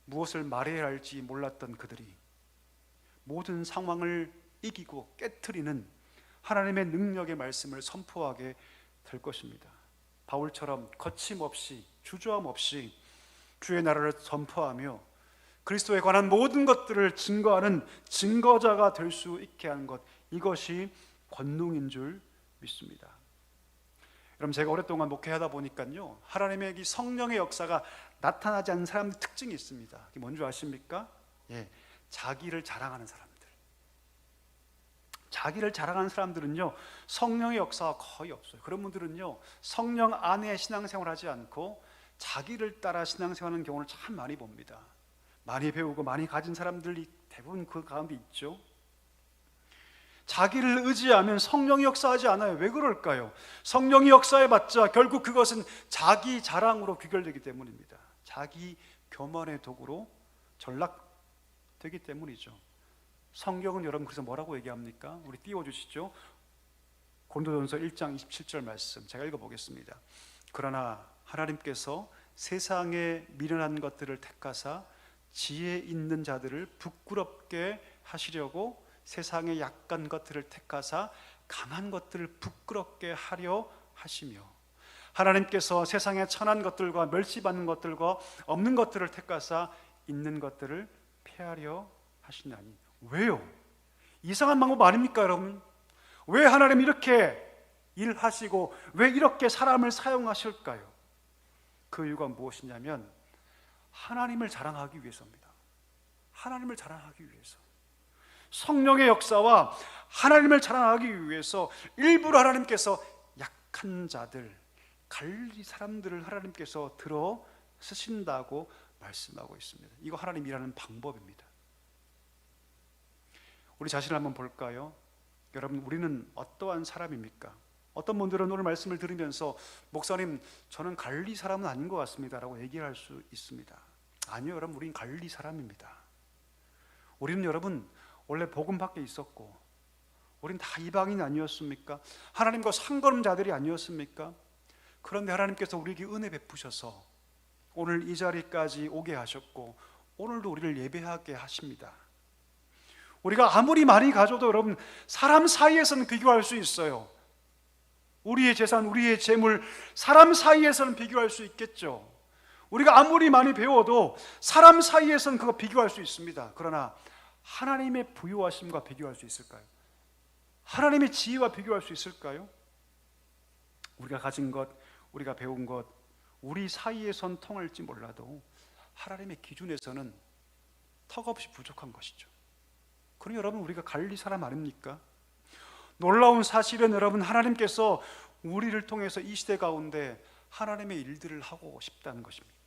무엇을 말해야 할지 몰랐던 그들이 모든 상황을 이기고 깨트리는 하나님의 능력의 말씀을 선포하게 될 것입니다. 바울처럼 거침없이 주저함 없이 주의 나라를 선포하며 그리스도에 관한 모든 것들을 증거하는 증거자가 될 수 있게 하는 것, 이것이 권능인 줄 믿습니다. 여러분, 제가 오랫동안 목회하다 보니까요, 하나님의 이 성령의 역사가 나타나지 않는 사람들 특징이 있습니다. 그게 뭔지 아십니까? 자기를 자랑하는 사람들. 자기를 자랑하는 사람들은요, 성령의 역사가 거의 없어요. 그런 분들은요, 성령 안에 신앙생활을 하지 않고 자기를 따라 신앙생활하는 경우를 참 많이 봅니다. 많이 배우고 많이 가진 사람들이 대부분 그 가운데 있죠. 자기를 의지하면 성령이 역사하지 않아요. 왜 그럴까요? 성령이 역사해봤자 결국 그것은 자기 자랑으로 귀결되기 때문입니다. 자기 교만의 도구로 전락되기 때문이죠. 성경은 여러분 그래서 뭐라고 얘기합니까? 우리 띄워주시죠. 고린도전서 1장 27절 말씀 제가 읽어보겠습니다. 그러나 하나님께서 세상에 미련한 것들을 택하사 지혜 있는 자들을 부끄럽게 하시려고 세상의 약한 것들을 택하사 강한 것들을 부끄럽게 하려 하시며 하나님께서 세상의 천한 것들과 멸시받는 것들과 없는 것들을 택하사 있는 것들을 폐하려 하시나니. 왜요? 이상한 방법 아닙니까, 여러분? 왜 하나님 이렇게 일하시고 왜 이렇게 사람을 사용하실까요? 그 이유가 무엇이냐면 하나님을 자랑하기 위해서입니다. 하나님을 자랑하기 위해서. 성령의 역사와 하나님을 자랑하기 위해서 일부러 하나님께서 약한 자들, 갈리 사람들을 하나님께서 들어 쓰신다고 말씀하고 있습니다. 이거 하나님 일하는 방법입니다. 우리 자신을 한번 볼까요? 여러분, 우리는 어떠한 사람입니까? 어떤 분들은 오늘 말씀을 들으면서 목사님, 저는 갈리 사람은 아닌 것 같습니다 라고 얘기를 할 수 있습니다. 아니요, 여러분, 우린 갈릴리 사람입니다. 우리는 여러분 원래 복음 밖에 있었고, 우린 다 이방인 아니었습니까? 하나님과 상걸음자들이 아니었습니까? 그런데 하나님께서 우리에게 은혜 베푸셔서 오늘 이 자리까지 오게 하셨고, 오늘도 우리를 예배하게 하십니다. 우리가 아무리 많이 가져도 여러분, 사람 사이에서는 비교할 수 있어요. 우리의 재산, 우리의 재물, 사람 사이에서는 비교할 수 있겠죠. 우리가 아무리 많이 배워도 사람 사이에서는 그거 비교할 수 있습니다. 그러나 하나님의 부유하심과 비교할 수 있을까요? 하나님의 지혜와 비교할 수 있을까요? 우리가 가진 것, 우리가 배운 것, 우리 사이에선 통할지 몰라도 하나님의 기준에서는 턱없이 부족한 것이죠. 그럼 여러분, 우리가 갈릴리 사람 아닙니까? 놀라운 사실은 여러분, 하나님께서 우리를 통해서 이 시대 가운데 하나님의 일들을 하고 싶다는 것입니다.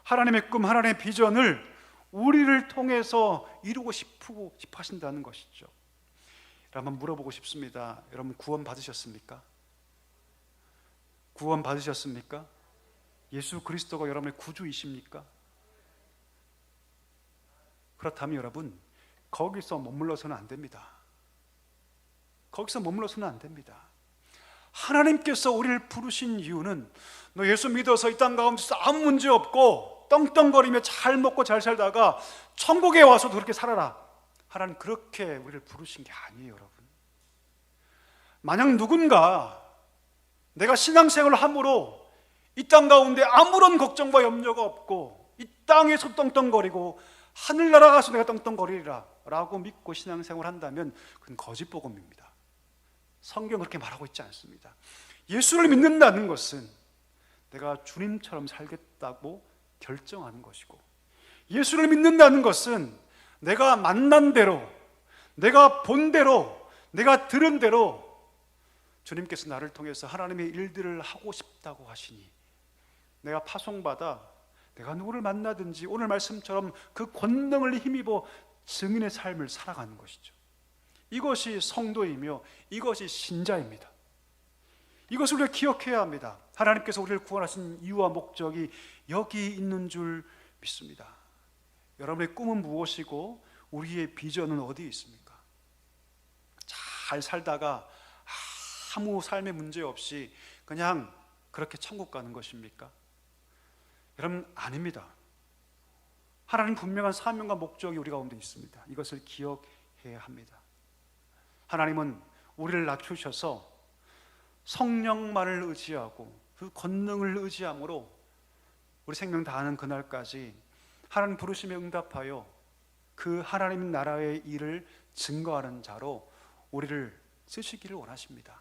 하나님의 꿈, 하나님의 비전을 우리를 통해서 이루고 싶어 하신다는 것이죠. 한번 물어보고 싶습니다. 여러분, 구원 받으셨습니까? 구원 받으셨습니까? 예수 그리스도가 여러분의 구주이십니까? 그렇다면 여러분, 거기서 머물러서는 안 됩니다. 거기서 머물러서는 안 됩니다. 하나님께서 우리를 부르신 이유는, 너 예수 믿어서 이 땅 가운데서 아무 문제 없고 떵떵거리며 잘 먹고 잘 살다가 천국에 와서도 그렇게 살아라. 하나님 그렇게 우리를 부르신 게 아니에요, 여러분. 만약 누군가 내가 신앙생활을 함으로 이 땅 가운데 아무런 걱정과 염려가 없고 이 땅에서 떵떵거리고 하늘나라 가서 내가 떵떵거리리라 라고 믿고 신앙생활을 한다면 그건 거짓복음입니다. 성경은 그렇게 말하고 있지 않습니다. 예수를 믿는다는 것은 내가 주님처럼 살겠다고 결정하는 것이고, 예수를 믿는다는 것은 내가 만난 대로, 내가 본 대로, 내가 들은 대로 주님께서 나를 통해서 하나님의 일들을 하고 싶다고 하시니, 내가 파송받아 내가 누구를 만나든지 오늘 말씀처럼 그 권능을 힘입어 증인의 삶을 살아가는 것이죠. 이것이 성도이며 이것이 신자입니다. 이것을 우리가 기억해야 합니다. 하나님께서 우리를 구원하신 이유와 목적이 여기 있는 줄 믿습니다. 여러분의 꿈은 무엇이고 우리의 비전은 어디에 있습니까? 잘 살다가 아무 삶의 문제 없이 그냥 그렇게 천국 가는 것입니까? 여러분, 아닙니다. 하나님 분명한 사명과 목적이 우리 가운데 있습니다. 이것을 기억해야 합니다. 하나님은 우리를 낮추셔서 성령만을 의지하고 그 권능을 의지함으로 우리 생명 다하는 그날까지 하나님 부르심에 응답하여 그 하나님 나라의 일을 증거하는 자로 우리를 쓰시기를 원하십니다.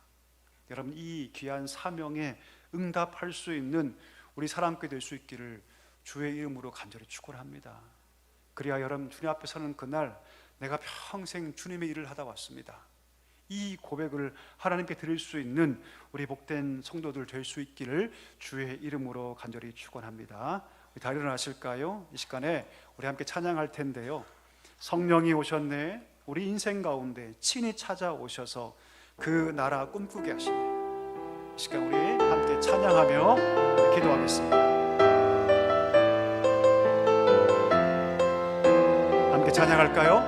여러분, 이 귀한 사명에 응답할 수 있는 우리 사랑교회 될 수 있기를 주의 이름으로 간절히 축원합니다. 그래야 여러분, 주님 앞에 서는 그날 내가 평생 주님의 일을 하다 왔습니다, 이 고백을 하나님께 드릴 수 있는 우리 복된 성도들 될 수 있기를 주의 이름으로 간절히 축원합니다. 우리 다 일어나실까요? 이 시간에 우리 함께 찬양할 텐데요, 성령이 오셨네, 우리 인생 가운데 친히 찾아오셔서 그 나라 꿈꾸게 하시네. 이 시간 우리 함께 찬양하며 기도하겠습니다. 함께 찬양할까요?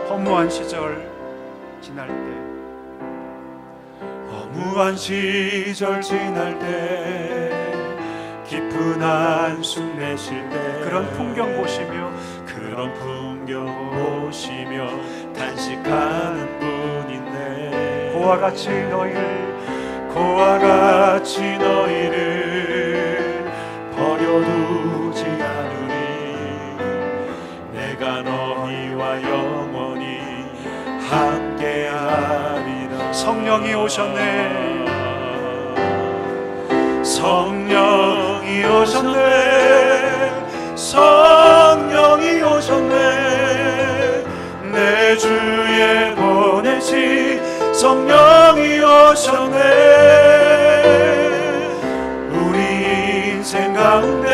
허무한 시절 지날 때, 허무한 시절 지날 때, 깊은 한숨 내쉴 때, 그런 풍경 보시며 그런 풍경 보시며 단식하는 분인데, 고와 같이 너희를 버려두지 않으리. 내가 너희와 영원히 함께하리라. 성령이 오셨네, 성령이 오셨네, 성령이 오셨네, 내 주에 보내신 성령이 오셨네. 우리 인생 가운데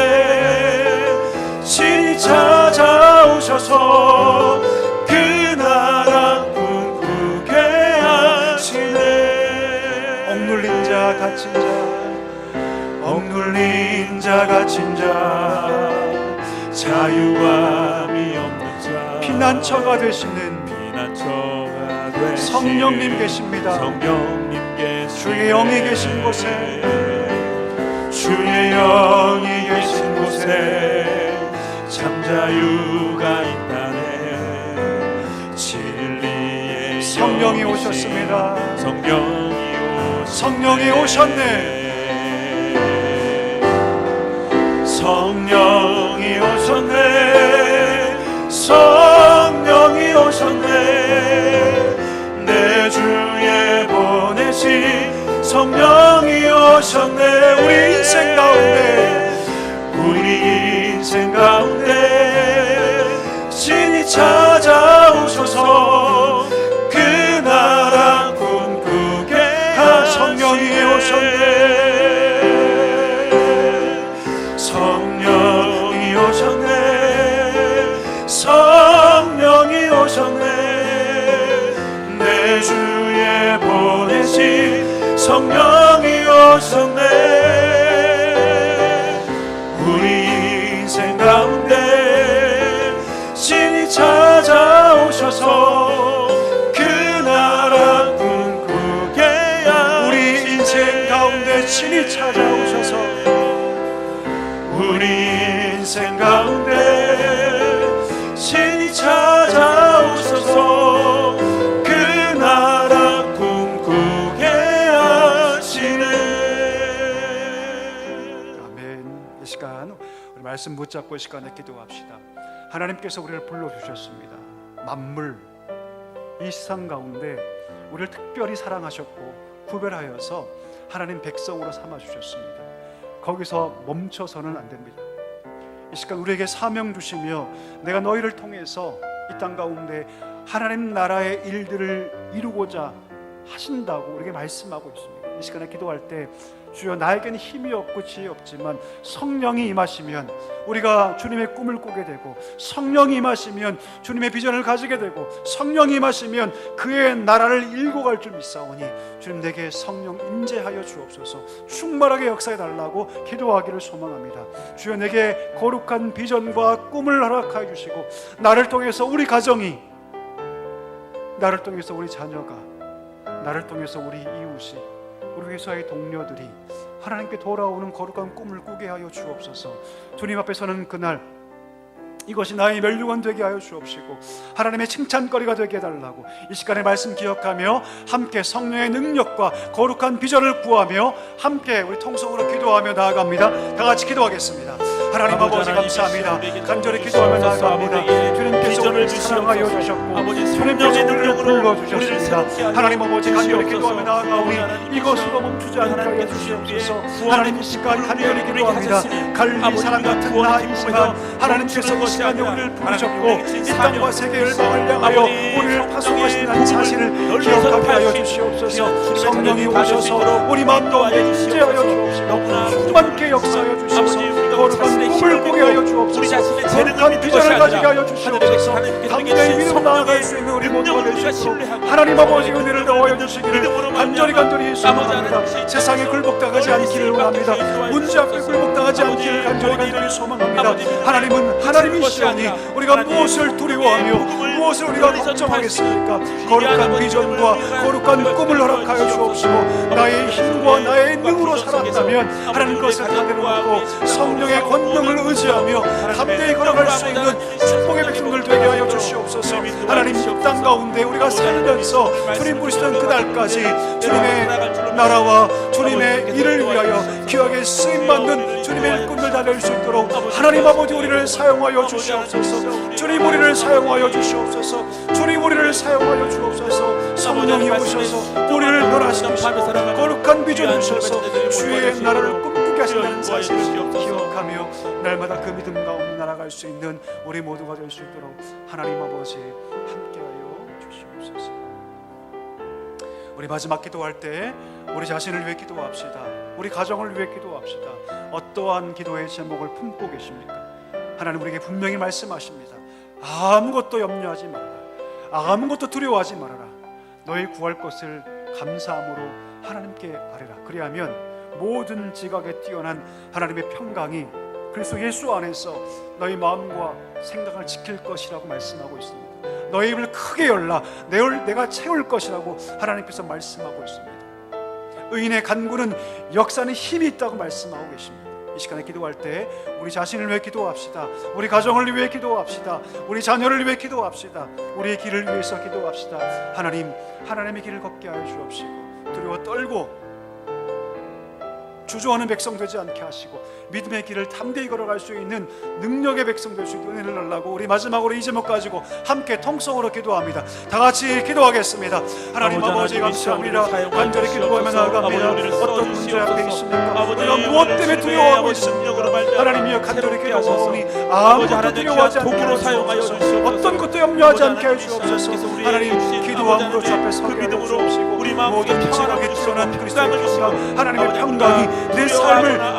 친히 찾아오셔서 그 나라 꿈꾸게 하시네. 억눌린 자 갇힌 자, 억눌린 자 갇힌 자, 자유함이 없는 자 피난처가 되시는 피난처가 되신 성령님 계십니다. 성령님 계신 주의 영이 계신 곳에 주의 영이 계신 곳에 참 자유가 있다네. 진리의 성령이 영이신 오셨습니다. 성령이 오셨네. 성령이 오셨네. 성령이 오셨네. 내 주에 보내신 성령이 오셨네. 우리 인생 가운데 신이 찾아오셔서 그 나라 꿈꾸게 성령이 오셨네. 성령이 오셨네. 성령이 오셨네. 내 주에 보내신 성령이 오셨네. 우리 인생 가운데 신이 찾아오셔서 그 나라 꿈꾸게 하시네. 우리 인생 가운데 신이 찾아오셔서 우리 인생 가운데 신이 찾아오셔서 그 나라 꿈꾸게 하시네. 아멘. 이 시간 우리 말씀 붙잡고 이 시간에 기도합시다. 하나님께서 우리를 불러주셨습니다. 만물 이 세상 가운데 우리를 특별히 사랑하셨고 구별하여서 하나님 백성으로 삼아주셨습니다. 거기서 멈춰서는 안 됩니다. 이 시간 우리에게 사명 주시며 내가 너희를 통해서 이 땅 가운데 하나님 나라의 일들을 이루고자 하신다고 우리에게 말씀하고 있습니다. 이 시간에 기도할 때 주여 나에게는 힘이 없고 지혜 없지만 성령이 임하시면 우리가 주님의 꿈을 꾸게 되고 성령이 임하시면 주님의 비전을 가지게 되고 성령이 임하시면 그의 나라를 일고 갈 줄 믿사오니 주님 내게 성령 임재하여 주옵소서. 충만하게 역사해 달라고 기도하기를 소망합니다. 주여 내게 거룩한 비전과 꿈을 허락하여 주시고 나를 통해서 우리 가정이, 나를 통해서 우리 자녀가, 나를 통해서 우리 이웃이, 우리 회사의 동료들이 하나님께 돌아오는 거룩한 꿈을 꾸게 하여 주옵소서. 주님 앞에 서는 그날 이것이 나의 멸류관 되게 하여 주옵시고 하나님의 칭찬거리가 되게 해달라고 이 시간에 말씀 기억하며 함께 성령의 능력과 거룩한 비전을 구하며 함께 우리 통성으로 기도하며 나아갑니다. 다 같이 기도하겠습니다. 하나님 아버지 감사합니다. 간절히 기도하며 나아갑니다. 주님께서 우리를 사랑하여 주셨고 주님께서 우리를 불러주셨습니다. 하나님 아버지 간절히 기도하며 나아가오니 이것으로 멈추지 않게 하여 주시옵소서. 하나님 이 시간 간절히 기도합니다. 갈리 사랑 같은 나 이 시간 하나님께서 이 시간에 우리를 부르셨고 이 땅과 세계 열방을 향하여 우리를 파송하신다는 사실을 기억하게 하여 주시옵소서. 성령이 오셔서 우리 마음 가운데 임재하여 주옵시고 충만케 역사하여 주셔서 거룩한 꿈을 꾸게 하여 주옵소서. 거룩한 비전을 가지게 하여 주시옵소서. 담대히 믿음 나아갈 수 있는 우리 모두가 될 수 있도록 하나님 아버지 은혜를 더하여 주시기를 간절히 소망합니다. 세상에 굴복당하지 않기를 원합니다. 문제 앞에 굴복당하지 않기를 간절히 소망합니다. 하나님은 하나님이시오니 우리가 무엇을 두려워하며 무엇을 우리가 걱정하겠습니까? 거룩한 비전과 거룩한 꿈을 허락하여 주옵시고 나의 힘과 나의 능으로 살았다면 하나님 것을 다 내려놓고 성령의 권능을 의지하며 담대히 걸어갈 수 있는 축복의 백성들 되게 하여 주시옵소서. 하나님 이 땅 가운데 우리가 살면서 주님 부르시던 그날까지 주님의 나라와 주님의 일을 위하여 귀하게 쓰임받는 주님의 일꾼들 다 될 수 있도록 하나님 아버지 우리를 사용하여 주시옵소서. 주님 우리를 사용하여 주시옵소서. 주님 우리를 사용하여 주옵소서. 성령이 오셔서 우리를 변화시키시고 거룩한 비전 주셔서 주의 나라를 꿈꾸게 하신다는 사실을 기억하며 날마다 그 믿음 가운데 날아갈 수 있는 우리 모두가 될 수 있도록 하나님 아버지 함께하여 주시옵소서. 우리 마지막 기도할 때 우리 자신을 위해 기도합시다. 우리 가정을 위해 기도합시다. 어떠한 기도의 제목을 품고 계십니까? 하나님 우리에게 분명히 말씀하십니다. 아무것도 염려하지 말아라. 아무것도 두려워하지 말아라. 너희 구할 것을 감사함으로 하나님께 아뢰라. 그리하면 모든 지각에 뛰어난 하나님의 평강이 그리스도 예수 안에서 너희 마음과 생각을 지킬 것이라고 말씀하고 있습니다. 너희 입을 크게 열라 내가 채울 것이라고 하나님께서 말씀하고 있습니다. 의인의 간구는 역사는 힘이 있다고 말씀하고 계십니다. 이 시간에 기도할 때 우리 자신을 위해 기도합시다. 우리 가정을 위해 기도합시다. 우리 자녀를 위해 기도합시다. 우리의 길을 위해서 기도합시다. 하나님의 길을 걷게 하여 주옵시고 두려워 떨고 주저하는 백성 되지 않게 하시고 믿음의 길을 담대히 걸어갈 수 있는 능력의 백성 될 수 있는 은혜를 달라고 우리 마지막으로 이 제목 가지고 함께 통성으로 기도합니다. 다 같이 기도하겠습니다. 하나님 아버지 감사합니다. 간절히 기도하며 나아갑니다. 어떤 문제 앞에 있습니까? 우리가 무엇 때문에 두려워하고 있습니까? 하나님이여 간절히 기도하오니 아무것도 두려워하지 않게 하시옵소서. 어떤 것도 염려하지 않게 해주옵소서. 하나님 기도함으로 주 앞에 서게 하여 주옵시고 모든 지각에 뛰어난 그리스도의 평강 하나님의 평강이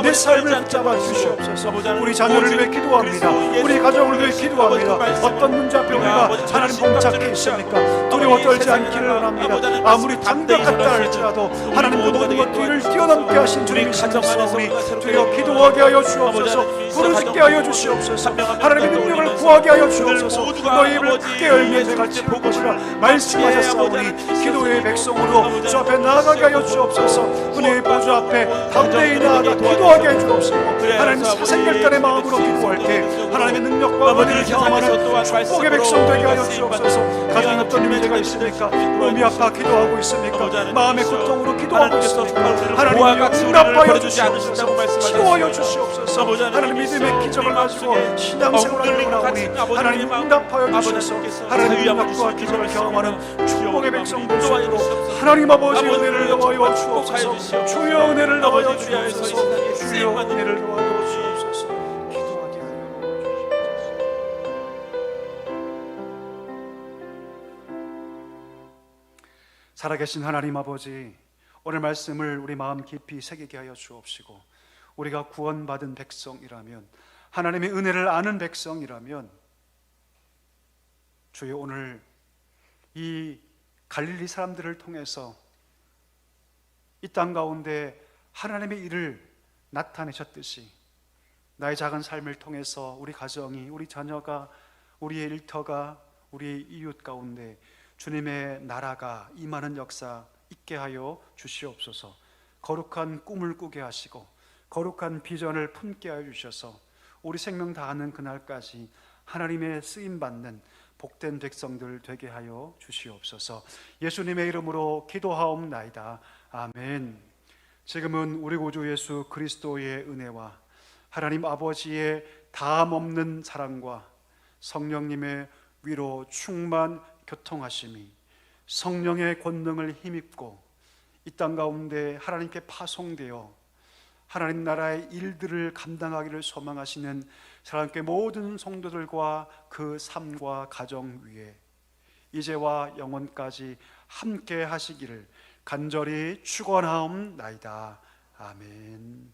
내 삶을 붙잡아 주시옵소서. 우리 자녀를 위해 기도합니다. 우리 가정을 위해 기도합니다. 어떤 문제 앞에 우리가 하나님 봉착해 있습니까? 두려워 떨지 않기를 원합니다. 아무리 담대 같다 할지라도 하나님 그 모든 것 뒤를 뛰어넘게 하신 주님이 신성하오니 주여 기도하게 하여 주옵소서. 부르짖게 하여 주시옵소서. 하나님의 능력을 구하게 하여 주옵소서. 너희 입을 크게 열면 내가 채울 것이라 말씀하셨사오니 기도의 백성으로 주 앞에 나아가게 하여 주옵소서. 은혜의 보좌 앞에 담대히 나아가 기도하게 해 주옵시고 하나님 사생결단의 마음으로 기도할 때 하나님의 능력과 은혜를 경험하는 축복의 백성 되게 하여 주옵소서. 가정에 어떤 문제가 있습니까? 몸이 아파 기도하고 있습니까? 마음의 고통으로 기도하고 있습니까? 하나님이여 응답하여 주시옵소서. 치료하여 주시옵소서. 하나님 믿음의 기적을 가지고 신앙생활을 원하오니 하나님 응답하여 주셔서 하나님의 응답과 기적을 경험하는 축복의 백성 될 수 있도록 하나님 아버지 은혜를 넣어여 주옵소서. 주여 은혜를 넣어여 주옵소서. 주여 은혜를 넣어여 주옵소서. 기도하게 하여 주옵소서. 살아계신 하나님 아버지, 오늘 말씀을 우리 마음 깊이 새기게 하여 주옵시고 우리가 구원받은 백성이라면, 하나님의 은혜를 아는 백성이라면 주여 오늘 이 갈릴리 사람들을 통해서 이 땅 가운데 하나님의 일을 나타내셨듯이 나의 작은 삶을 통해서 우리 가정이, 우리 자녀가, 우리의 일터가, 우리의 이웃 가운데 주님의 나라가 임하는 역사 있게 하여 주시옵소서. 거룩한 꿈을 꾸게 하시고 거룩한 비전을 품게 하여 주셔서 우리 생명 다하는 그날까지 하나님의 쓰임받는 복된 백성들 되게 하여 주시옵소서. 예수님의 이름으로 기도하옵나이다. 아멘. 지금은 우리 구주 예수 그리스도의 은혜와 하나님 아버지의 다함없는 사랑과 성령님의 위로 충만 교통하심이 성령의 권능을 힘입고 이 땅 가운데 하나님께 파송되어 하나님 나라의 일들을 감당하기를 소망하시는 사랑교회 모든 성도들과 그 삶과 가정 위에 이제와 영원까지 함께 하시기를 간절히 축원하옵나이다. 아멘.